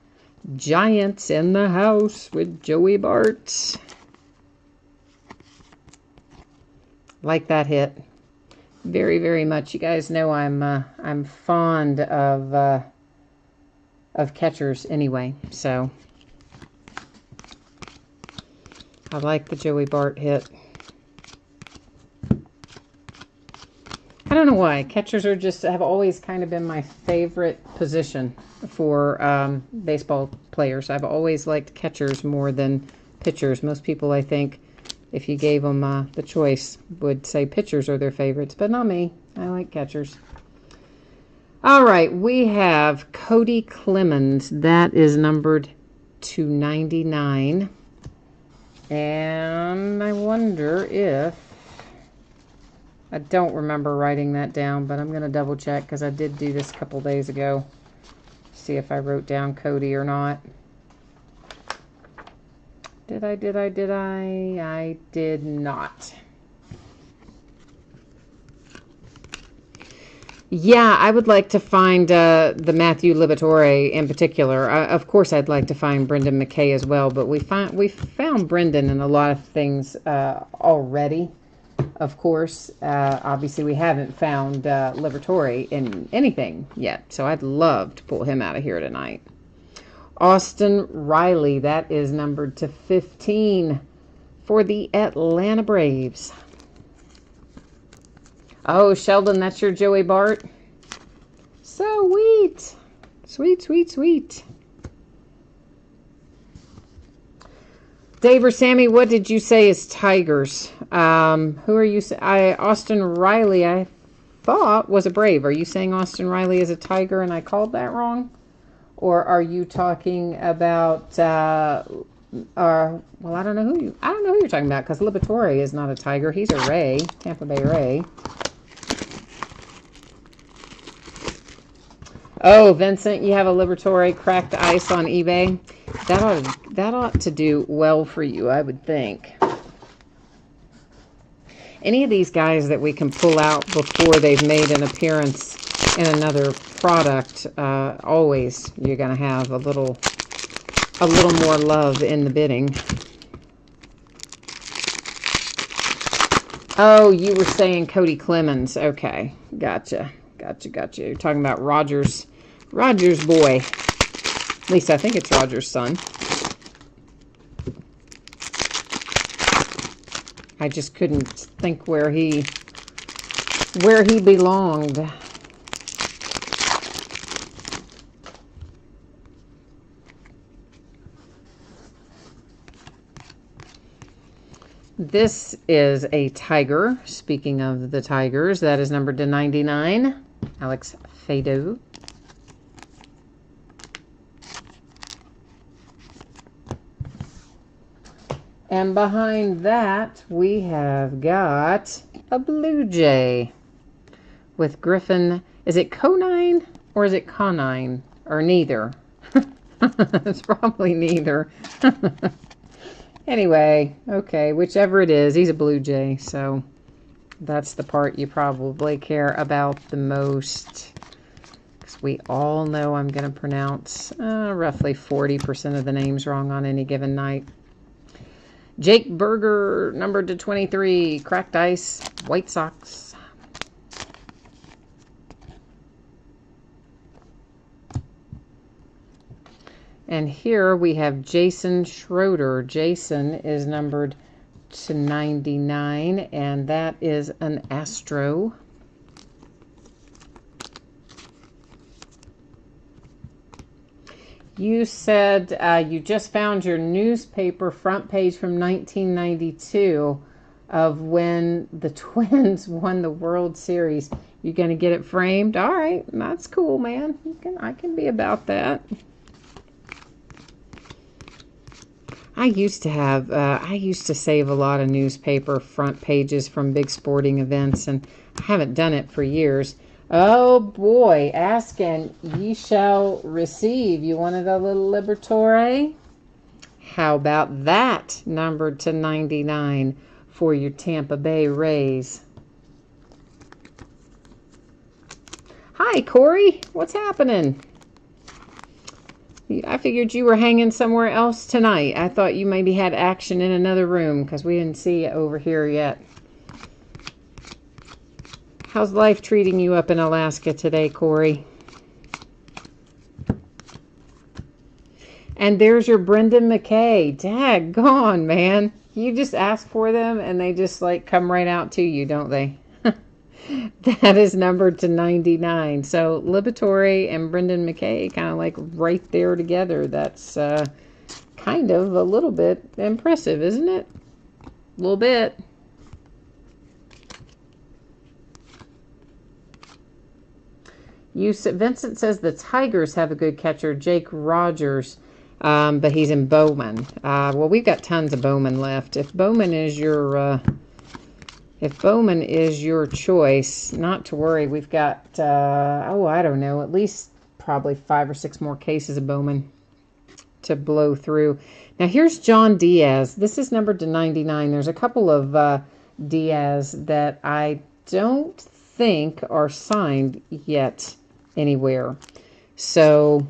Giants in the house with Joey Bart. Like that hit. Very, very much. You guys know I'm fond of catchers anyway, so I like the Joey Bart hit. don't know why. Catchers have always kind of been my favorite position for baseball players. I've always liked catchers more than pitchers. Most people, I think, if you gave them the choice, would say pitchers are their favorites, but not me. I like catchers. All right, we have Cody Clemens. That is numbered to 99. And I wonder if... I don't remember writing that down, but I'm going to double check because I did do this a couple days ago. See if I wrote down Cody or not. Did I? I did not. Yeah, I would like to find the Matthew Liberatore in particular. Of course, I'd like to find Brendan McKay as well, but we found Brendan in a lot of things already. Of course, obviously we haven't found Liberatore in anything yet, so I'd love to pull him out of here tonight. Austin Riley, that is numbered to 15 for the Atlanta Braves. Oh, Sheldon, that's your Joey Bart? Sweet. Sweet, sweet, sweet. Dave or Sammy, what did you say is Tigers? Who are you? Austin Riley, I thought was a Brave. Are you saying Austin Riley is a Tiger and I called that wrong? Or are you talking about, well, I don't know who you're talking about, because Liberatore is not a Tiger. He's a Ray, Tampa Bay Ray. Oh, Vincent, you have a Liberatore cracked ice on eBay. That ought to do well for you, I would think. Any of these guys that we can pull out before they've made an appearance in another product, always you're going to have a little more love in the bidding. Oh, you were saying Cody Clemens. Okay, gotcha. You're talking about Roger's boy. At least I think it's Roger's son. I just couldn't think where he belonged. This is a Tiger. Speaking of the Tigers, that is numbered to 99. Alex Fado. And behind that, we have got a Blue Jay with Griffin. Is it Conine or is it Conine? Or neither? It's probably neither. Anyway, okay, whichever it is, he's a Blue Jay, so that's the part you probably care about the most. Because we all know I'm going to pronounce roughly 40% of the names wrong on any given night. Jake Berger, numbered to 23, cracked ice, White Sox. And here we have Jason Schroeder. Jason is numbered to 99, and that is an Astro. You said you just found your newspaper front page from 1992 of when the Twins won the World Series. You going to get it framed? All right, that's cool, man. I can be about that. I used to save a lot of newspaper front pages from big sporting events, and I haven't done it for years. Oh boy, ask and ye shall receive. You wanted a little Liberatore? How about that, numbered to 99 for your Tampa Bay Rays? Hi, Corey. What's happening? I figured you were hanging somewhere else tonight. I thought you maybe had action in another room because we didn't see you over here yet. How's life treating you up in Alaska today, Corey? And there's your Brendan McKay. Daggone, man. You just ask for them and they just like come right out to you, don't they? That is numbered to 99. So Liberatore and Brendan McKay kind of like right there together. That's kind of a little bit impressive, isn't it? A little bit. Vincent says the Tigers have a good catcher, Jake Rogers, but he's in Bowman. Well, we've got tons of Bowman left. If Bowman is your choice, not to worry. We've got I don't know, at least probably 5 or 6 more cases of Bowman to blow through. Now here's John Diaz. This is numbered to 99. There's a couple of Diaz that I don't think are signed yet anywhere. So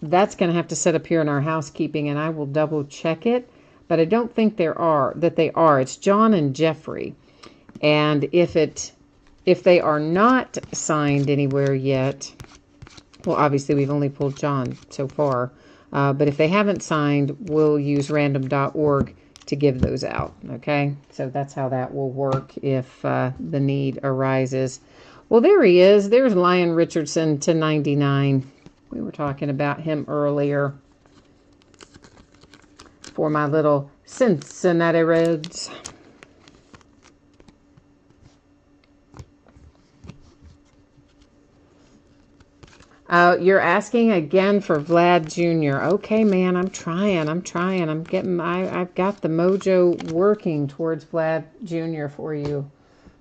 that's going to have to set up here in our housekeeping, and I will double check it. But I don't think they are. It's John and Jeffrey. And if they are not signed anywhere yet, well, obviously we've only pulled John so far. But if they haven't signed, we'll use random.org to give those out. Okay, so that's how that will work if the need arises. Well, there he is. There's Lyon Richardson to 99. We were talking about him earlier for my little Cincinnati Reds. You're asking again for Vlad Jr. Okay, man, I'm trying. I've got the mojo working towards Vlad Jr. for you.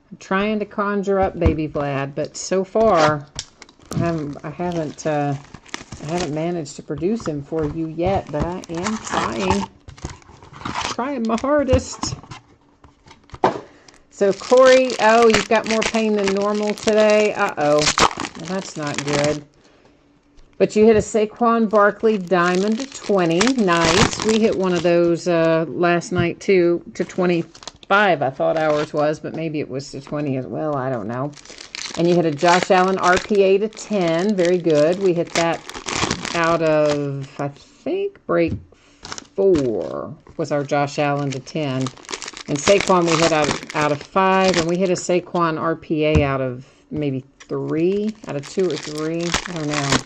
I'm trying to conjure up baby Vlad, but so far I haven't managed to produce him for you yet, but I am trying my hardest. So Corey, oh, you've got more pain than normal today. Well, that's not good. But you hit a Saquon Barkley Diamond to 20. Nice. We hit one of those last night too, to 25, I thought ours was, but maybe it was to 20 as well. I don't know. And you hit a Josh Allen RPA to 10. Very good. We hit that out of, I think, break 4 was our Josh Allen to 10. And Saquon we hit out of 5. And we hit a Saquon RPA out of maybe 3, out of 2 or 3. I don't know.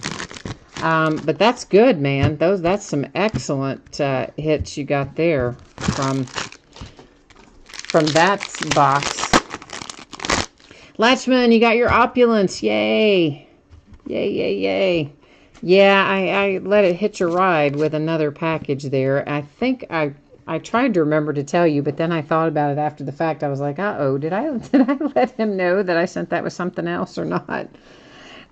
But that's good, man. That's some excellent hits you got there from that box. Latchman, you got your opulence. Yay. Yay, yay, yay. Yeah, I let it hitch a ride with another package there. I think I tried to remember to tell you, but then I thought about it after the fact. I was like, uh-oh, did I let him know that I sent that with something else or not?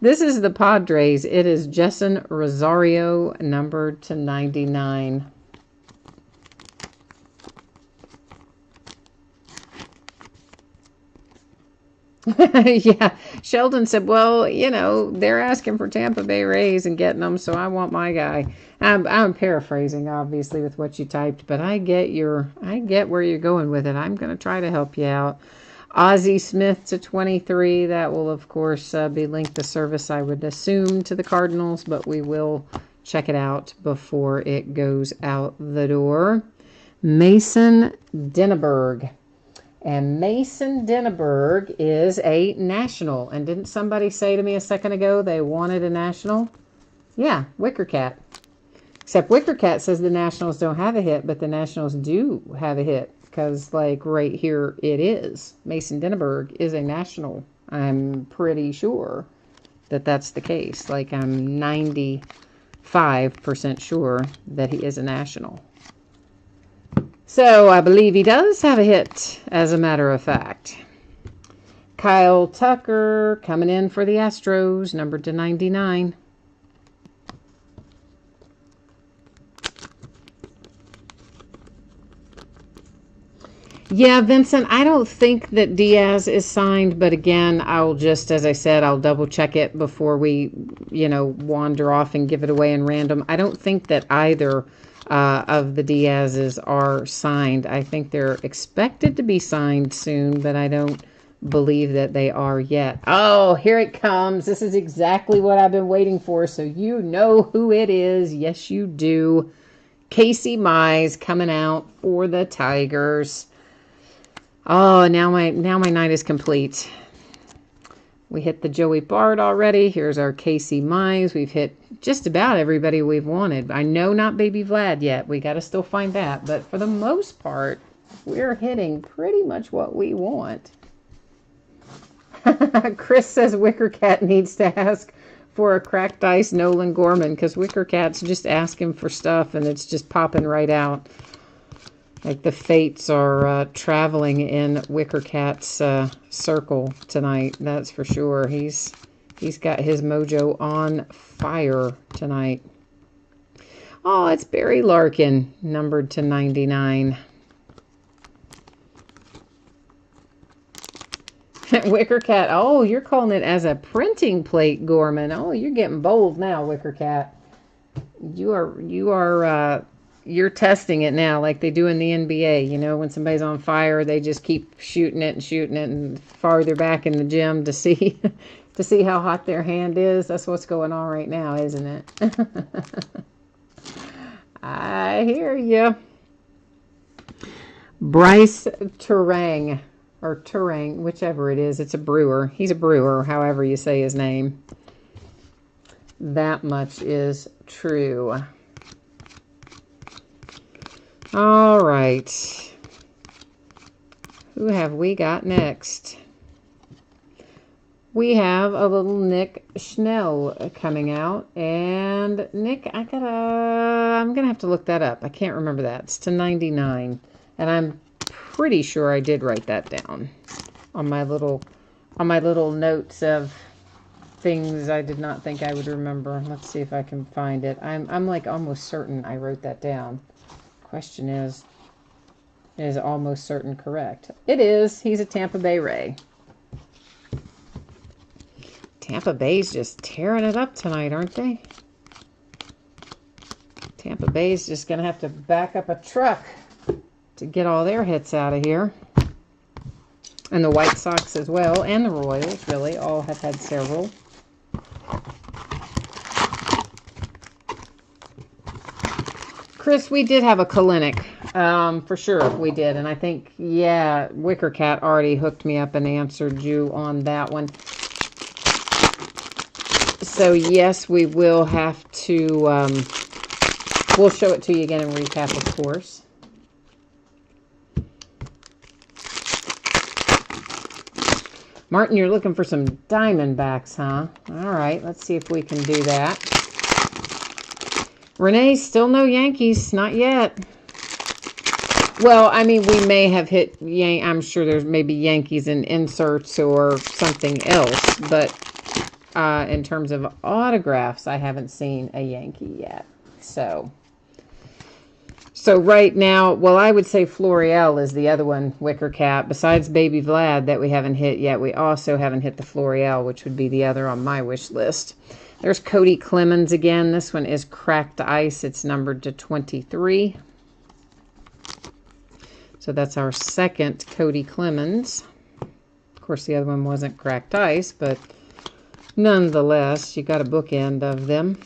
This is the Padres. It is Jessen Rosario, numbered to 99. Yeah, Sheldon said, well, they're asking for Tampa Bay Rays and getting them, so I want my guy. I'm paraphrasing, obviously, with what you typed, but I get where you're going with it. I'm going to try to help you out. Ozzie Smith to 23. That will, of course, be linked to service, I would assume, to the Cardinals, but we will check it out before it goes out the door. Mason Denneberg. And Mason Denneberg is a national. And didn't somebody say to me a second ago they wanted a national? Yeah, Wicker Cat. Except Wicker Cat says the Nationals don't have a hit, but the Nationals do have a hit. Because, right here it is. Mason Denneberg is a national. I'm pretty sure that that's the case. I'm 95% sure that he is a national. So, I believe he does have a hit, as a matter of fact. Kyle Tucker coming in for the Astros, numbered to 99. Yeah, Vincent, I don't think that Diaz is signed, but again, I'll just, as I said, I'll double check it before we, wander off and give it away in random. I don't think that either of the Diaz's are signed. I think they're expected to be signed soon, but I don't believe that they are yet. Oh, here it comes. This is exactly what I've been waiting for, so you know who it is. Yes, you do. Casey Mize coming out for the Tigers. Oh, now my night is complete. We hit the Joey Bart already. Here's our Casey Mize. We've hit just about everybody we've wanted. I know not Baby Vlad yet. We got to still find that. But for the most part, we're hitting pretty much what we want. Chris says Wicker Cat needs to ask for a cracked ice Nolan Gorman because Wicker Cat's just asking for stuff and it's just popping right out. Like the fates are traveling in Wicker Cat's circle tonight. That's for sure. He's got his mojo on fire tonight. Oh, it's Barry Larkin, numbered to 99. Wicker Cat. Oh, you're calling it as a printing plate, Gorman. Oh, you're getting bold now, Wicker Cat. You're testing it now like they do in the NBA. You know, when somebody's on fire, they just keep shooting it and farther back in the gym to see to see how hot their hand is. That's what's going on right now, isn't it? I hear you. Bryce Turang, or Turang, whichever it is. It's a brewer. He's a brewer, however you say his name. That much is true. All right. Who have we got next? We have a little Nick Schnell coming out. And Nick, I'm gonna have to look that up. I can't remember that. It's to 99. And I'm pretty sure I did write that down on my little notes of things I did not think I would remember. Let's see if I can find it. I'm like almost certain I wrote that down. Question is almost certain correct? It is. He's a Tampa Bay Ray. Tampa Bay's just tearing it up tonight, aren't they? Tampa Bay's just going to have to back up a truck to get all their hits out of here. And the White Sox as well, and the Royals, really, all have had several. Chris, we did have a Kalinick. For sure, we did. And I think, yeah, Wicker Cat already hooked me up and answered you on that one. So, yes, we will have to, we'll show it to you again and recap, of course. Martin, you're looking for some Diamondbacks, huh? All right, let's see if we can do that. Renee, still no Yankees, not yet. Well, I mean, we may have hit, I'm sure there's maybe Yankees in inserts or something else, but in terms of autographs, I haven't seen a Yankee yet. So right now, well, I would say Florial is the other one, Wicker Cat. Besides Baby Vlad that we haven't hit yet, we also haven't hit the Florial, which would be the other on my wish list. There's Cody Clemens again. This one is cracked ice. It's numbered to 23. So that's our second Cody Clemens. Of course, the other one wasn't cracked ice, but nonetheless, you got a bookend of them.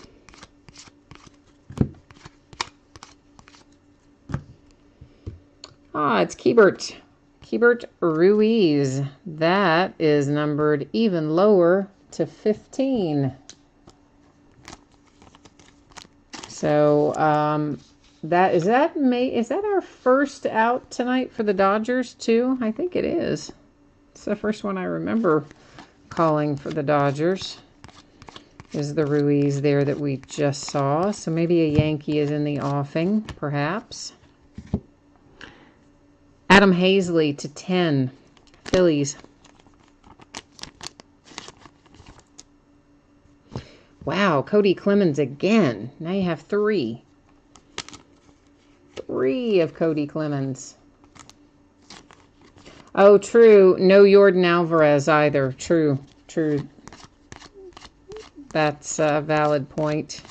Ah, it's Keibert Ruiz. That is numbered even lower to 15. So, is that our first out tonight for the Dodgers too? I think it is. It's the first one I remember calling for the Dodgers. Is the Ruiz there that we just saw. So maybe a Yankee is in the offing, perhaps. Adam Hazley to 10. Phillies. Wow, Cody Clemens again. Now you have 3. 3 of Cody Clemens. Oh, true. No Yordan Alvarez either. True. That's a valid point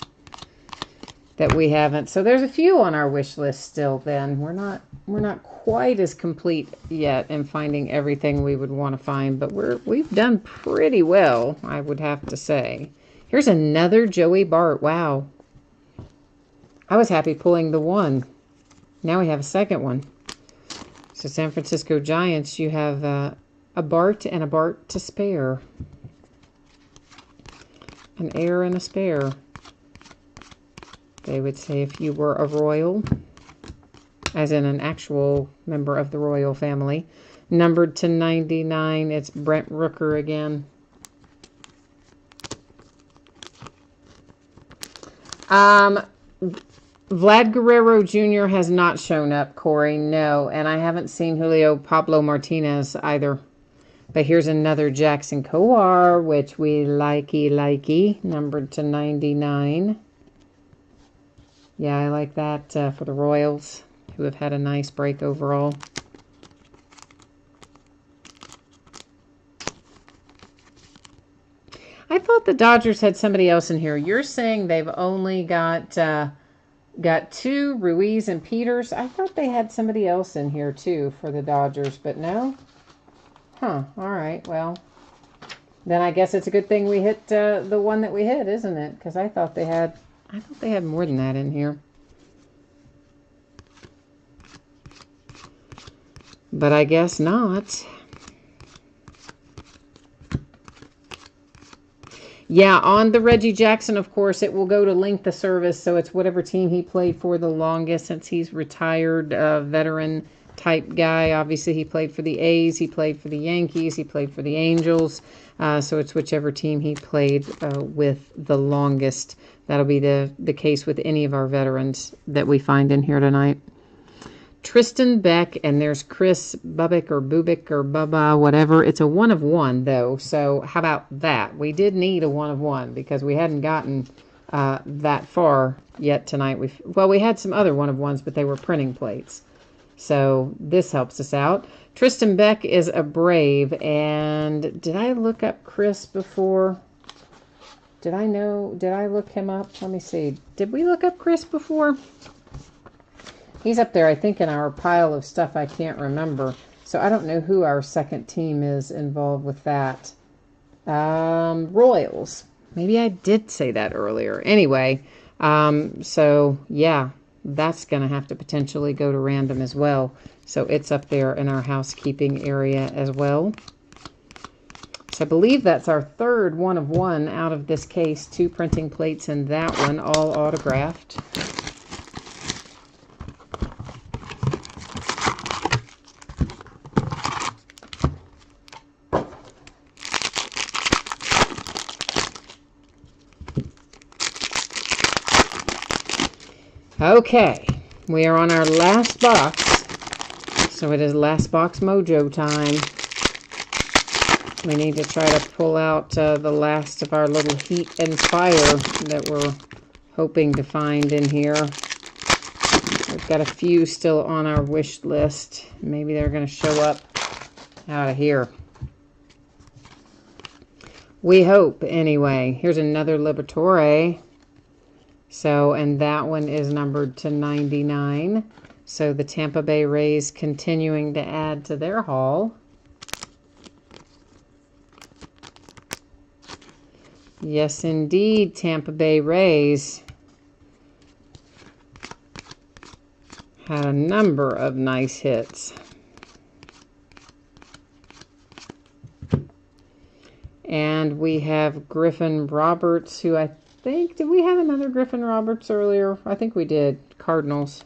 that we haven't. So there's a few on our wish list still then. We're not quite as complete yet in finding everything we would want to find, but we've done pretty well, I would have to say. Here's another Joey Bart. Wow. I was happy pulling the one. Now we have a second one. So San Francisco Giants, you have a Bart and a Bart to spare. An heir and a spare, they would say if you were a royal, as in an actual member of the royal family. Numbered to 99, it's Brent Rooker again. Vlad Guerrero Jr. has not shown up, Corey. No, and I haven't seen Julio Pablo Martinez either. But here's another Jackson Kowar, which we likey, numbered to 99. Yeah, I like that for the Royals, who have had a nice break overall. I thought the Dodgers had somebody else in here. You're saying they've only got 2, Ruiz and Peters. I thought they had somebody else in here too for the Dodgers, but no. Huh. All right. Well, then I guess it's a good thing we hit the one that we hit, isn't it? Because I thought they had more than that in here. But I guess not. Yeah, on the Reggie Jackson, of course, it will go to length of service, so it's whatever team he played for the longest since he's retired, veteran type guy. Obviously, he played for the A's, he played for the Yankees, he played for the Angels, so it's whichever team he played with the longest. That'll be the case with any of our veterans that we find in here tonight. Tristan Beck, and there's Chris Bubbick or Bubba, whatever. It's a 1 of 1, though, so how about that? We did need a 1 of 1 because we hadn't gotten that far yet tonight. We had some other 1 of 1s, but they were printing plates. So this helps us out. Tristan Beck is a Brave, and did I look up Chris before? Did I look him up? Let me see. Did we look up Chris before? He's up there, I think, in our pile of stuff I can't remember. So I don't know who our second team is involved with that. Royals. Maybe I did say that earlier. Anyway, so yeah, that's going to have to potentially go to random as well. So it's up there in our housekeeping area as well. So I believe that's our third 1 of 1 out of this case. 2 printing plates and that one, all autographed. Okay, we are on our last box, so it is last box mojo time. We need to try to pull out the last of our little heat and fire that we're hoping to find in here. We've got a few still on our wish list. Maybe they're going to show up out of here. We hope, anyway. Here's another Liberatore. So, and that one is numbered to 99. So the Tampa Bay Rays continuing to add to their haul. Yes, indeed, Tampa Bay Rays had a number of nice hits. And we have Griffin Roberts, who I think, did we have another Griffin Roberts earlier? I think we did. Cardinals.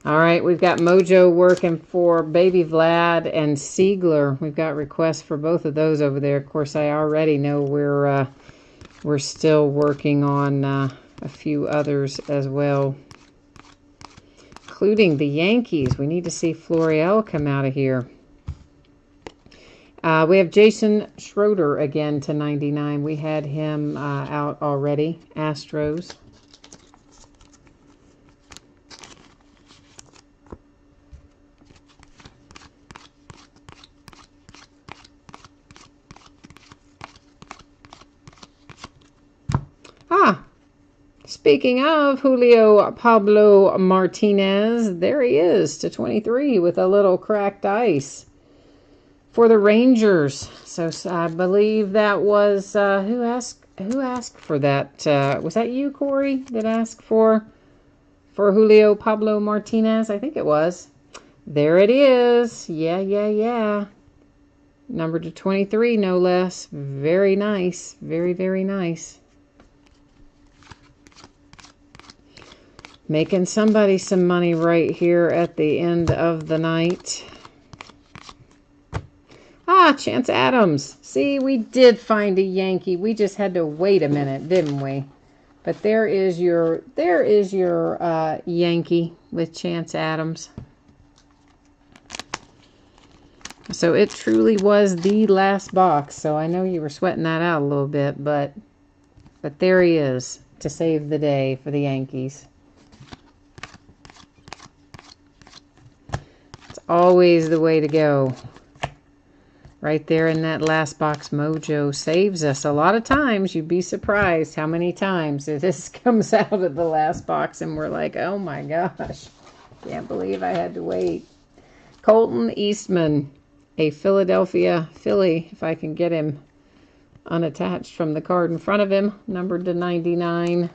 All right, we've got Mojo working for Baby Vlad and Siegler. We've got requests for both of those over there. Of course, I already know we're still working on a few others as well, including the Yankees. We need to see Florial come out of here. We have Jason Schroeder again to 99. We had him out already. Astros. Speaking of Julio Pablo Martinez, there he is to 23 with a little cracked ice for the Rangers. So I believe that was who asked for that? Was that you, Corey, that asked for Julio Pablo Martinez? I think it was. There it is. Yeah. Number to 23, no less. Very nice. Very, very nice. Making somebody some money right here at the end of the night. Ah, Chance Adams. See, we did find a Yankee. We just had to wait a minute, didn't we? But there is your Yankee with Chance Adams. So it truly was the last box. So I know you were sweating that out a little bit, but there he is to save the day for the Yankees. It's always the way to go. Right there in that last box, Mojo saves us. A lot of times, you'd be surprised how many times this comes out of the last box and we're like, oh my gosh, can't believe I had to wait. Colton Eastman, a Philadelphia Philly, if I can get him unattached from the card in front of him, numbered to 99.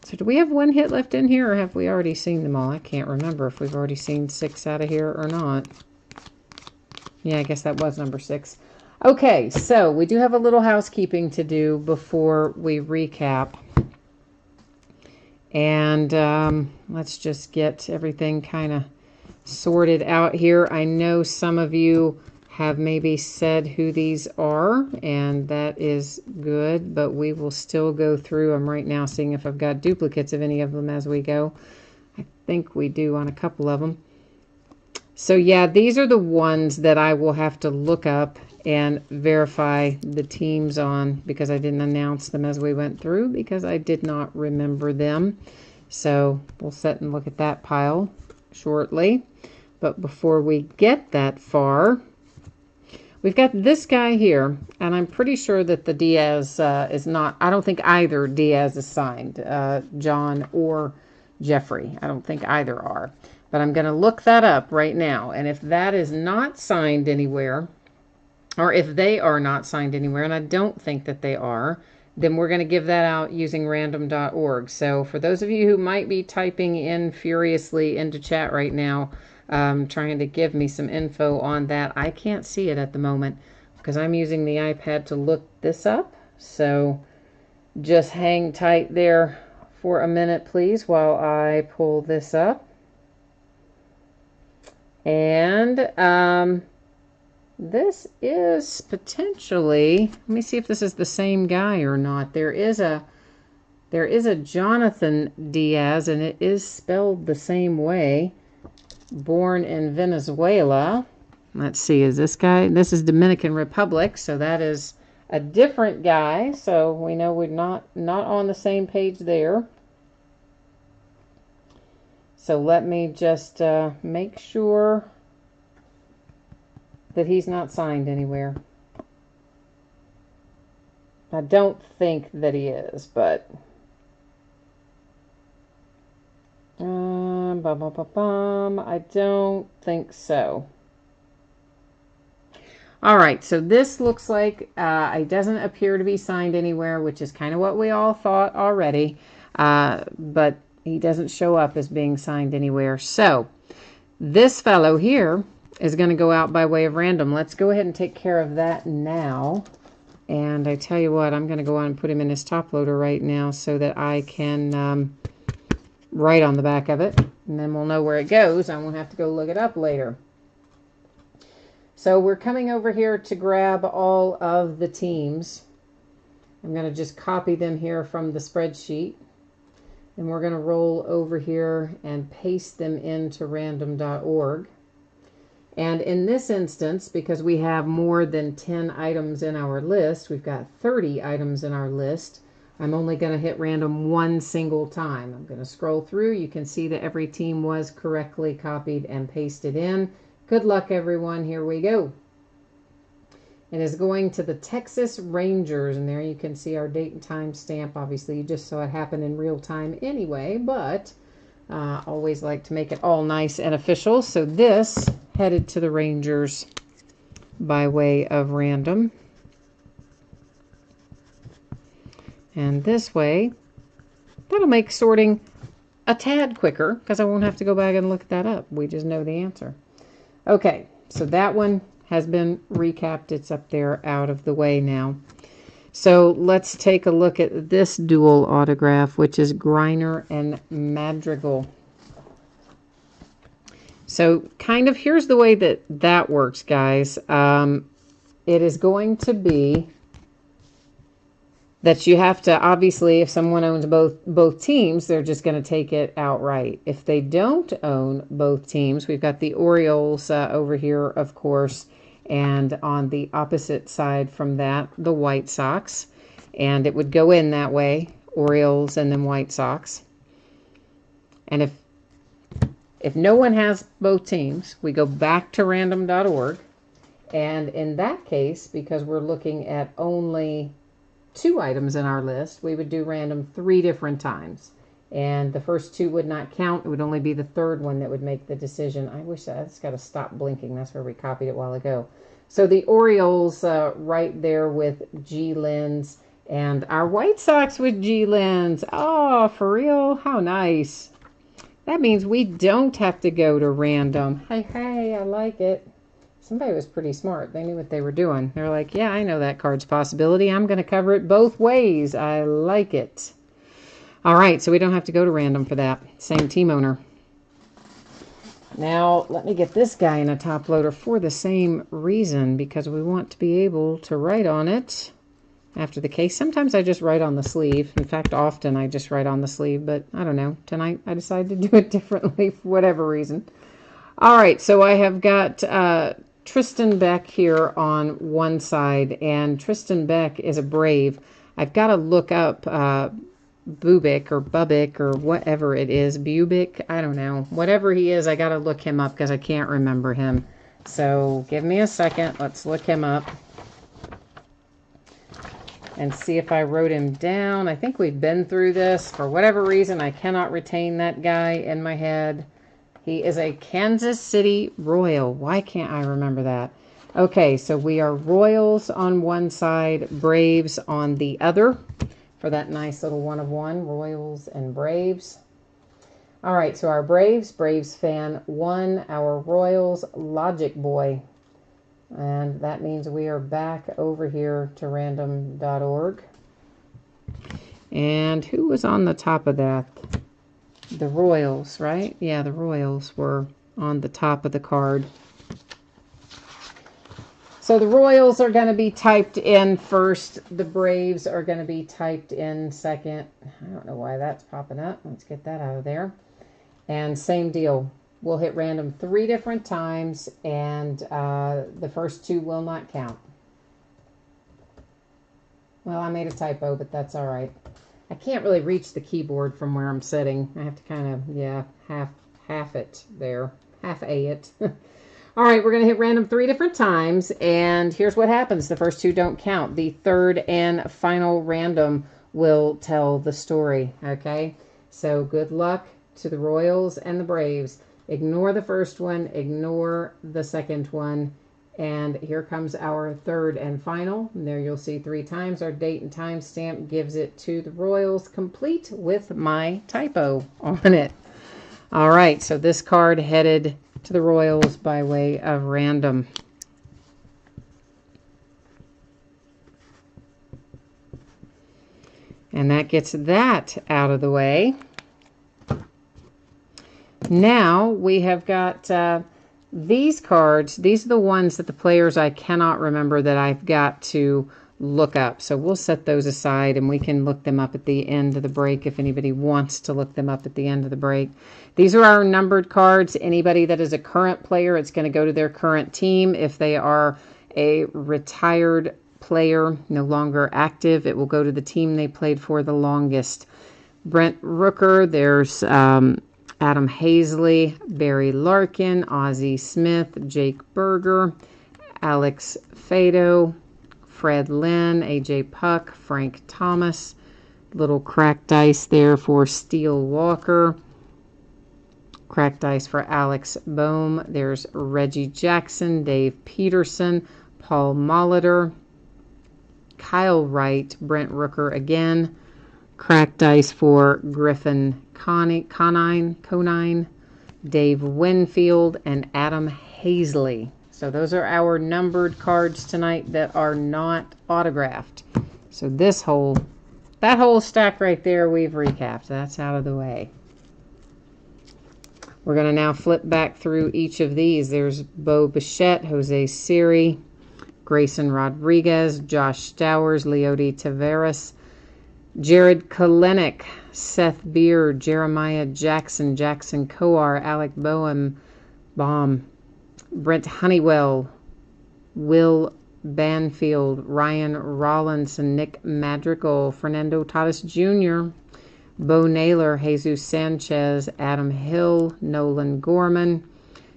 So do we have one hit left in here, or have we already seen them all? I can't remember if we've already seen 6 out of here or not. Yeah, I guess that was number 6. Okay, so we do have a little housekeeping to do before we recap. And let's just get everything kind of sorted out here. I know some of you have maybe said who these are, and that is good, but we will still go through them right now, seeing if I've got duplicates of any of them as we go. I think we do on a couple of them. So yeah, these are the ones that I will have to look up and verify the teams on, because I didn't announce them as we went through, because I did not remember them. So we'll sit and look at that pile shortly. But before we get that far, we've got this guy here, and I'm pretty sure that the Diaz is not, I don't think either Diaz is signed, John or Jeffrey. I don't think either are. But I'm going to look that up right now, and if that is not signed anywhere, or if they are not signed anywhere, and I don't think that they are, then we're going to give that out using random.org. So for those of you who might be typing in furiously into chat right now, trying to give me some info on that, I can't see it at the moment because I'm using the iPad to look this up. So just hang tight there for a minute, please, while I pull this up. And this is potentially, let me see if this is the same guy or not. There is a Jonathan Diaz, and it is spelled the same way. Born in Venezuela. Let's see, is this guy? This is Dominican Republic, so that is a different guy. So we know we're not on the same page there. So let me just make sure that he's not signed anywhere. I don't think that he is, but I don't think so. All right, so this looks like it doesn't appear to be signed anywhere, which is kind of what we all thought already, but he doesn't show up as being signed anywhere. So this fellow here is going to go out by way of random. Let's go ahead and take care of that now. And I tell you what, I'm going to go on and put him in his top loader right now so that I can write on the back of it. And then we'll know where it goes. I won't have to go look it up later. So we're coming over here to grab all of the teams. I'm going to just copy them here from the spreadsheet. And we're going to roll over here and paste them into random.org. And in this instance, because we have more than 10 items in our list, we've got 30 items in our list, I'm only going to hit random one single time. I'm going to scroll through. You can see that every team was correctly copied and pasted in. Good luck, everyone. Here we go. It is going to the Texas Rangers, and there you can see our date and time stamp. Obviously, you just saw it happen in real time anyway, but always like to make it all nice and official. So this headed to the Rangers by way of random. And this way, that'll make sorting a tad quicker because I won't have to go back and look that up. We just know the answer. Okay, so that one has been recapped. It's up there out of the way now. So let's take a look at this dual autograph, which is Griner and Madrigal. So kind of here's the way that that works, guys. It is going to be that you have to, obviously, if someone owns both teams, they're just going to take it outright. If they don't own both teams, we've got the Orioles over here, of course, and on the opposite side from that, the White Sox. And it would go in that way, Orioles and then White Sox. And if no one has both teams, we go back to random.org. And in that case, because we're looking at only 2 items in our list, we would do random 3 different times. And the first 2 would not count. It would only be the third one that would make the decision. I wish that's got to stop blinking. That's where we copied it a while ago. So the Orioles right there with G. Lens. And our White Sox with G. Lens. Oh, for real? How nice. That means we don't have to go to random. Hey, I like it. Somebody was pretty smart. They knew what they were doing. They're like, yeah, I know that card's possibility. I'm going to cover it both ways. I like it. All right, so we don't have to go to random for that. Same team owner. Now, let me get this guy in a top loader for the same reason, because we want to be able to write on it after the case. Sometimes I just write on the sleeve. In fact, often I just write on the sleeve, but I don't know. Tonight I decided to do it differently for whatever reason. All right, so I have got Tristan Beck here on one side, and Tristan Beck is a Brave. I've got to look up Bubic or Bubik or whatever it is. Bubic, I don't know. Whatever he is, I got to look him up because I can't remember him. So give me a second. Let's look him up and see if I wrote him down. I think we've been through this. For whatever reason, I cannot retain that guy in my head. He is a Kansas City Royal. Why can't I remember that? Okay, so we are Royals on one side, Braves on the other. For that nice little 1 of 1, Royals and Braves. All right, so our Braves fan 1, our Royals, Logic Boy. And that means we are back over here to random.org. And who was on the top of that? The Royals, right? Yeah, the Royals were on the top of the card. So the Royals are going to be typed in first. The Braves are going to be typed in second. I don't know why that's popping up. Let's get that out of there. And same deal. We'll hit random 3 different times, and the first 2 will not count. Well, I made a typo, but that's all right. I can't really reach the keyboard from where I'm sitting. I have to kind of, yeah, half it there. Half-a it. All right, we're going to hit random 3 different times, and here's what happens. The first 2 don't count. The third and final random will tell the story, okay? So good luck to the Royals and the Braves. Ignore the first one, ignore the second one, and here comes our third and final. And there you'll see 3 times. Our date and time stamp gives it to the Royals, complete with my typo on it. All right, so this card headed to the Royals by way of random. And that gets that out of the way. Now we have got these cards. These are the ones that the players I cannot remember that I've got to look up. So we'll set those aside and we can look them up at the end of the break if anybody wants to look them up at the end of the break. These are our numbered cards. Anybody that is a current player, it's going to go to their current team. If they are a retired player, no longer active, it will go to the team they played for the longest. Brent Rooker, there's Adam Hazley, Barry Larkin, Ozzie Smith, Jake Berger, Alex Fado, Fred Lynn, AJ Puck, Frank Thomas, little cracked dice there for Steele Walker, cracked dice for Alex Boehm. There's Reggie Jackson, Dave Peterson, Paul Molitor, Kyle Wright, Brent Rooker again, cracked dice for Griffin Conine, Dave Winfield, and Adam Paisley. So those are our numbered cards tonight that are not autographed. So that whole stack right there, we've recapped. That's out of the way. We're going to now flip back through each of these. There's Bo Bichette, Jose Siri, Grayson Rodriguez, Josh Stowers, Leody Taveras, Jared Kalenic, Seth Beard, Jeremiah Jackson, Jackson Coar, Alec Boehm, Brent Honeywell, Will Banfield, Ryan Rawlinson, Nick Madrigal, Fernando Tatis Jr., Bo Naylor, Jesus Sanchez, Adam Hill, Nolan Gorman,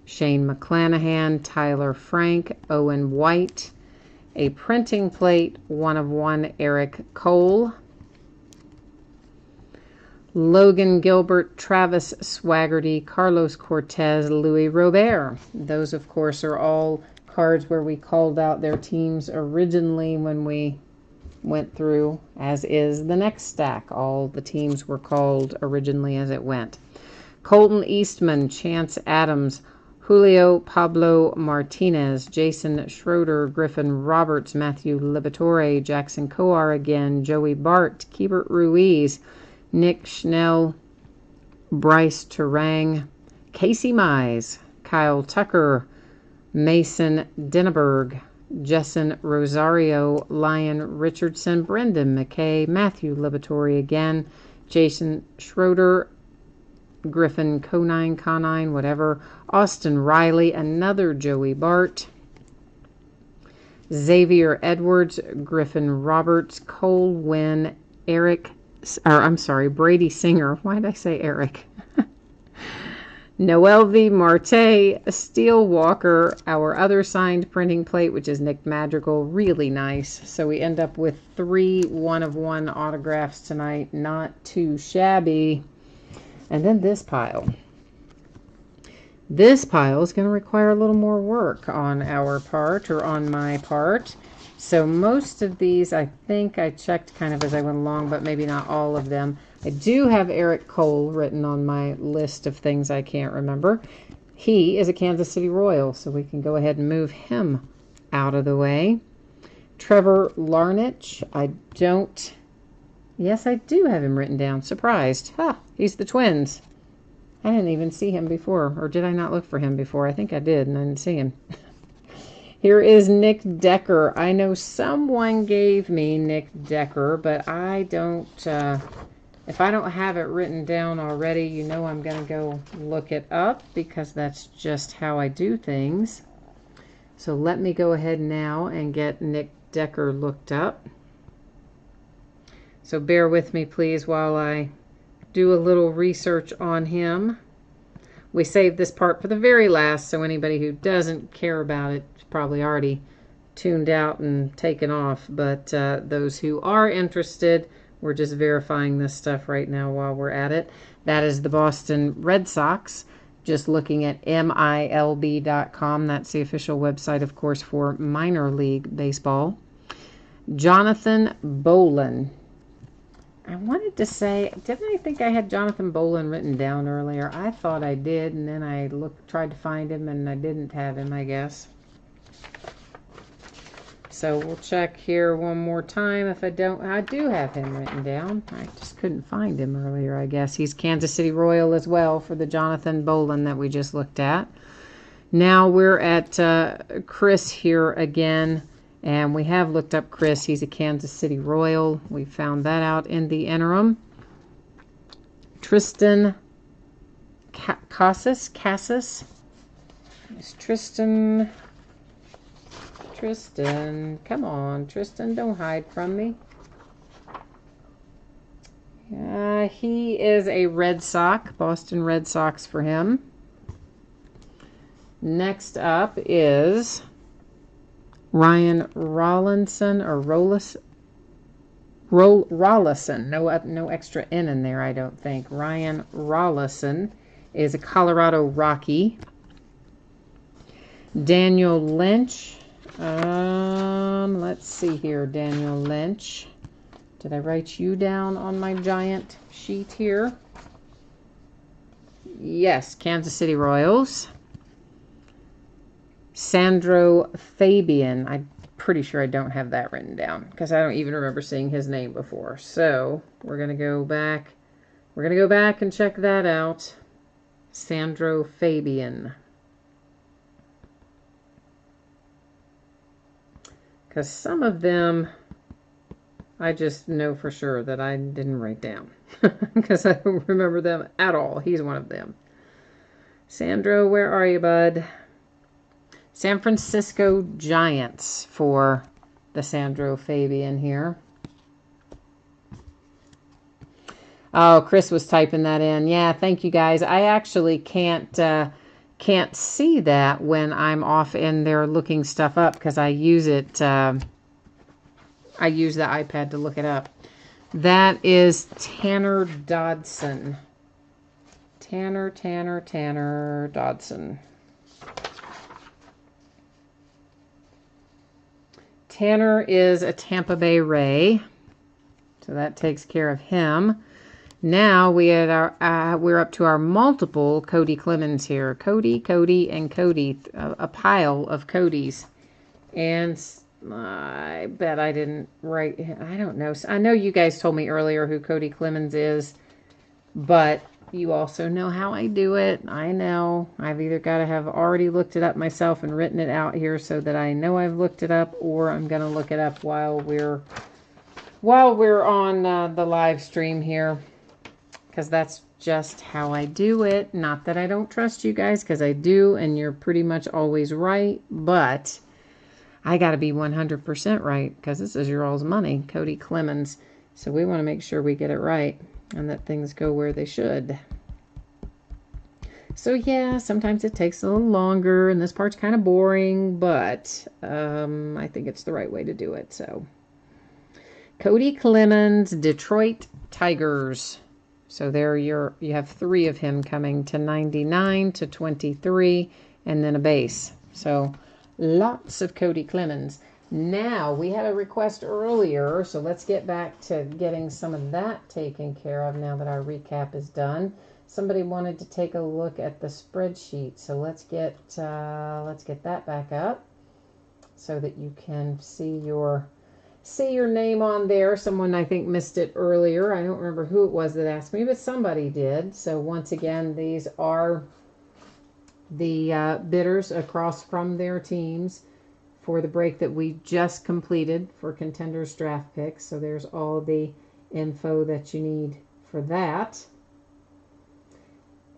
Shane McClanahan, Tyler Frank, Owen White, a printing plate, 1 of 1, Eric Cole, Logan Gilbert, Travis Swaggerty, Carlos Cortez, Louis Robert. Those, of course, are all cards where we called out their teams originally when we went through, as is the next stack. All the teams were called originally as it went. Colton Eastman, Chance Adams, Julio Pablo Martinez, Jason Schroeder, Griffin Roberts, Matthew Liberatore, Jackson Coar again, Joey Bart, Keibert Ruiz, Nick Schnell, Bryce Terang, Casey Mize, Kyle Tucker, Mason Denneberg, Jessen Rosario, Lyon Richardson, Brendan McKay, Matthew Liberatore again, Jason Schroeder, Griffin Conine, whatever, Austin Riley, another Joey Bart, Xavier Edwards, Griffin Roberts, Cole Wynn, Brady Singer. Why did I say Eric? Noel V. Marte, Steele Walker, our other signed printing plate, which is Nick Madrigal. Really nice. So we end up with 3 1 of 1 autographs tonight. Not too shabby. And then this pile. This pile is going to require a little more work on our part, or on my part. So most of these, I think I checked kind of as I went along, but maybe not all of them. I do have Eric Cole written on my list of things I can't remember. He is a Kansas City Royal, so we can go ahead and move him out of the way. Trevor Larnach, yes, I do have him written down. Surprised. He's the Twins. I didn't even see him before, or did I not look for him before? I think I did, and I didn't see him. Here is Nick Decker. I know someone gave me Nick Decker, but I don't, if I don't have it written down already, you know I'm going to go look it up, because that's just how I do things. So let me go ahead now and get Nick Decker looked up. So bear with me, please, while I do a little research on him. We saved this part for the very last, so anybody who doesn't care about it is probably already tuned out and taken off. But those who are interested, we're just verifying this stuff right now while we're at it. That is the Boston Red Sox. Just looking at MILB.com. That's the official website, of course, for minor league baseball. Jonathan Bolin. I wanted to say, didn't I think I had Jonathan Bolin written down earlier? I thought I did, and then I tried to find him, and I didn't have him, I guess. So we'll check here one more time. If I don't, I do have him written down. I just couldn't find him earlier, I guess. He's Kansas City Royal as well for the Jonathan Bolin that we just looked at. Now we're at Chris here again. And we have looked up Chris. He's a Kansas City Royal. We found that out in the interim. Tristan Cassis. It's Tristan, come on, Tristan, don't hide from me. He is a Red Sox, Boston Red Sox for him. Next up is Ryan Rawlinson, or Rollison. No extra N in there, I don't think. Ryan Rollison is a Colorado Rocky. Daniel Lynch. Let's see here, Daniel Lynch. Did I write you down on my giant sheet here? Yes, Kansas City Royals. Sandro Fabian. I'm pretty sure I don't have that written down because I don't even remember seeing his name before. So we're going to go back. We're going to go back and check that out. Sandro Fabian. Because some of them I just know for sure that I didn't write down because I don't remember them at all. He's one of them. Sandro, where are you, bud? San Francisco Giants for the Sandro Fabian here. Oh, Chris was typing that in. Yeah, thank you guys. I actually can't see that when I'm off in there looking stuff up because I use it. I use the iPad to look it up. That is Tanner Dodson. Tanner Dodson. Tanner is a Tampa Bay Ray, so that takes care of him. Now we're up to our multiple Cody Clemens here. Cody, and Cody. A pile of Codys. And I bet I didn't write. I don't know. I know you guys told me earlier who Cody Clemens is, but you also know how I do it. I know. I've either got to have already looked it up myself and written it out here so that I know I've looked it up, or I'm going to look it up while we're on the live stream here, because that's just how I do it. Not that I don't trust you guys, because I do, and you're pretty much always right, but I got to be 100% right, because this is your all's money, Cody Clemens. So we want to make sure we get it right and that things go where they should. So yeah, sometimes it takes a little longer, and this part's kind of boring, but I think it's the right way to do it. So Cody Clemens, Detroit Tigers. So there you have 3 of him coming to 99 to 23, and then a base. So lots of Cody Clemens. Now, we had a request earlier, so let's get back to getting some of that taken care of now that our recap is done. Somebody wanted to take a look at the spreadsheet, so let's get that back up so that you can see your name on there. Someone, I think, missed it earlier. I don't remember who it was that asked me, but somebody did. So once again, these are the bidders across from their teams for the break that we just completed for Contenders draft picks. So there's all the info that you need for that.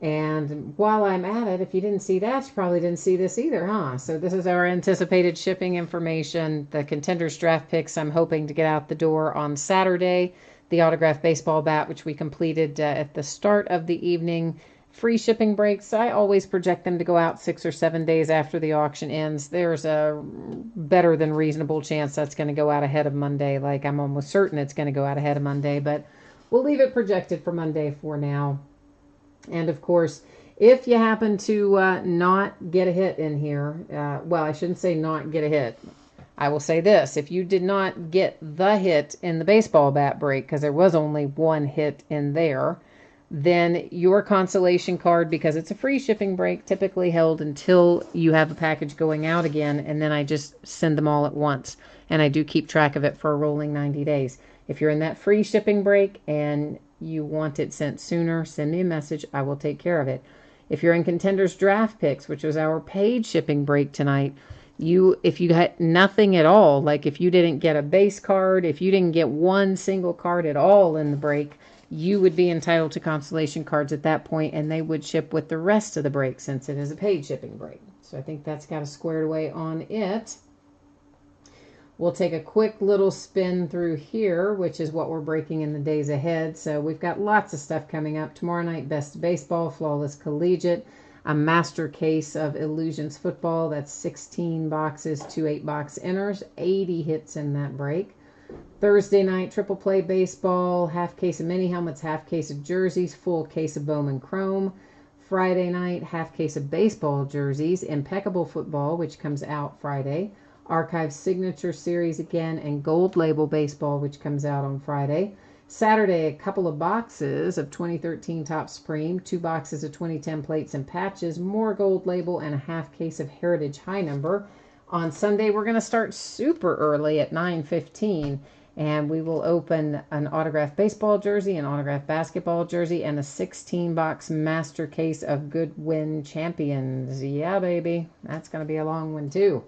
And while I'm at it, if you didn't see that, you probably didn't see this either, huh? So this is our anticipated shipping information. The Contenders draft picks I'm hoping to get out the door on Saturday. The autographed baseball bat, which we completed at the start of the evening. Free shipping breaks, I always project them to go out 6 or 7 days after the auction ends. There's a better than reasonable chance that's going to go out ahead of Monday. Like, I'm almost certain it's going to go out ahead of Monday, but we'll leave it projected for Monday for now. And of course, if you happen to not get a hit in here, well, I shouldn't say not get a hit. I will say this: if you did not get the hit in the baseball bat break, because there was only one hit in there, then your consolation card, because it's a free shipping break, typically held until you have a package going out again, and then I just send them all at once. And I do keep track of it for a rolling 90 days. If you're in that free shipping break and you want it sent sooner, send me a message. I will take care of it. If you're in Contenders draft picks, which was our paid shipping break tonight, if you had nothing at all, like if you didn't get a base card, if you didn't get one single card at all in the break, you would be entitled to consolation cards at that point, and they would ship with the rest of the break since it is a paid shipping break. So I think that's got us squared away on it. We'll take a quick little spin through here, which is what we're breaking in the days ahead. So we've got lots of stuff coming up. Tomorrow night, Best Baseball, Flawless Collegiate, a master case of Illusions Football. That's 16 boxes, 2 8-box inners, 80 hits in that break. Thursday night, Triple Play Baseball, half case of mini helmets, half case of jerseys, full case of Bowman Chrome. Friday night, half case of baseball jerseys, Impeccable Football, which comes out Friday. Archive Signature Series again, and Gold Label Baseball, which comes out on Friday. Saturday, a couple of boxes of 2013 Topps Supreme, 2 boxes of 2010 plates and patches, more gold label, and a half case of Heritage High Number. On Sunday, we're going to start super early at 9:15, and we will open an autographed baseball jersey, an autographed basketball jersey, and a 16-box master case of Goodwin Champions. Yeah, baby. That's going to be a long one, too.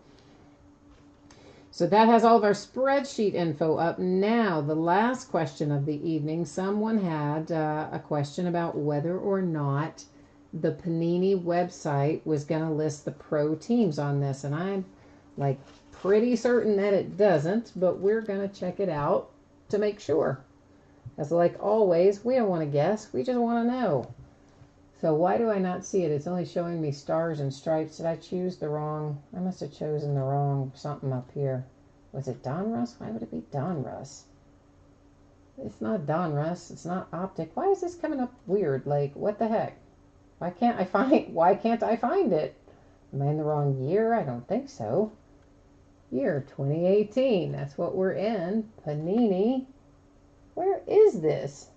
So that has all of our spreadsheet info up. Now, the last question of the evening. Someone had a question about whether or not the Panini website was going to list the pro teams on this. And I'm like pretty certain that it doesn't, but we're going to check it out to make sure. As like always, we don't want to guess. We just want to know. So why do I not see it? It's only showing me stars and stripes. Did I choose the wrong? I must have chosen the wrong something up here. Was it Donruss? Why would it be Donruss? It's not Donruss. It's not Optic. Why is this coming up weird? Like, what the heck? Why can't I find it? Am I in the wrong year? I don't think so. Year 2018. That's what we're in. Panini. Where is this?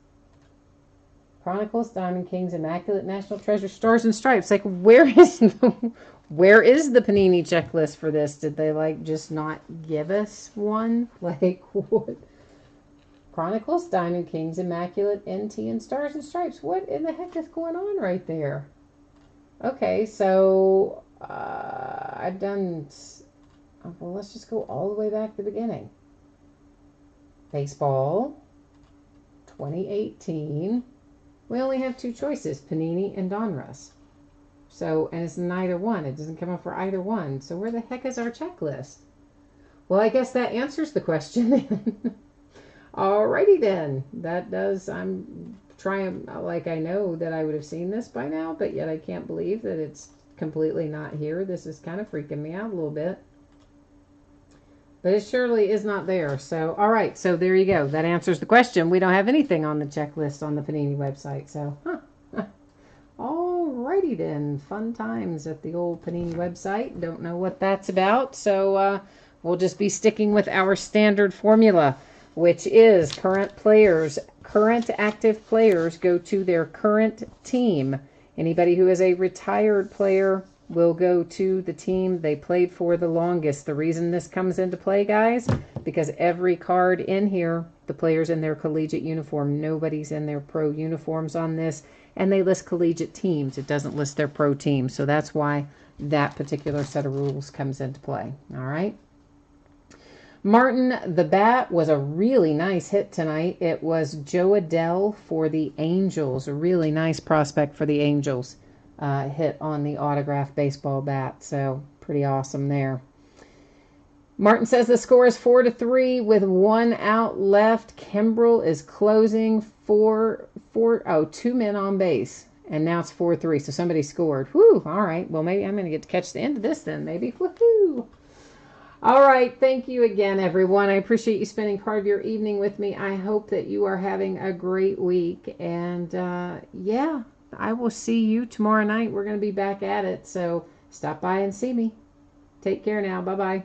Chronicles, Diamond Kings, Immaculate, National Treasure, Stars and Stripes. Like, where is the Panini checklist for this? Did they, like, just not give us one? Like, what? Chronicles, Diamond Kings, Immaculate, NT, and Stars and Stripes. What in the heck is going on right there? Okay, so I've done... Well, let's just go all the way back to the beginning. Baseball, 2018... We only have 2 choices, Panini and Donruss. So, and it's neither one. It doesn't come up for either one. So where the heck is our checklist? Well, I guess that answers the question then. Alrighty then. That does, I'm trying, like I know that I would have seen this by now, but yet I can't believe that it's completely not here. This is kind of freaking me out a little bit. But it surely is not there. So, all right. So there you go. That answers the question. We don't have anything on the checklist on the Panini website. So, all righty then. Fun times at the old Panini website. Don't know what that's about. So we'll just be sticking with our standard formula, which is current active players go to their current team. Anybody who is a retired player will go to the team they played for the longest. The reason this comes into play, guys, because every card in here, the player's in their collegiate uniform. Nobody's in their pro uniforms on this, and they list collegiate teams. It doesn't list their pro team, so that's why that particular set of rules comes into play. All right. Martin the Bat was a really nice hit tonight. It was Joe Adell for the Angels, a really nice prospect for the Angels. Hit on the autographed baseball bat, so pretty awesome there. Martin says the score is 4-3 with 1 out left. Kimbrel is closing 2 men on base, and now it's 4-3. So somebody scored. Whoo! All right. Well, maybe I'm going to get to catch the end of this then. Maybe. Woohoo! All right. Thank you again, everyone. I appreciate you spending part of your evening with me. I hope that you are having a great week, and yeah. I will see you tomorrow night. We're going to be back at it, so stop by and see me. Take care now. Bye-bye.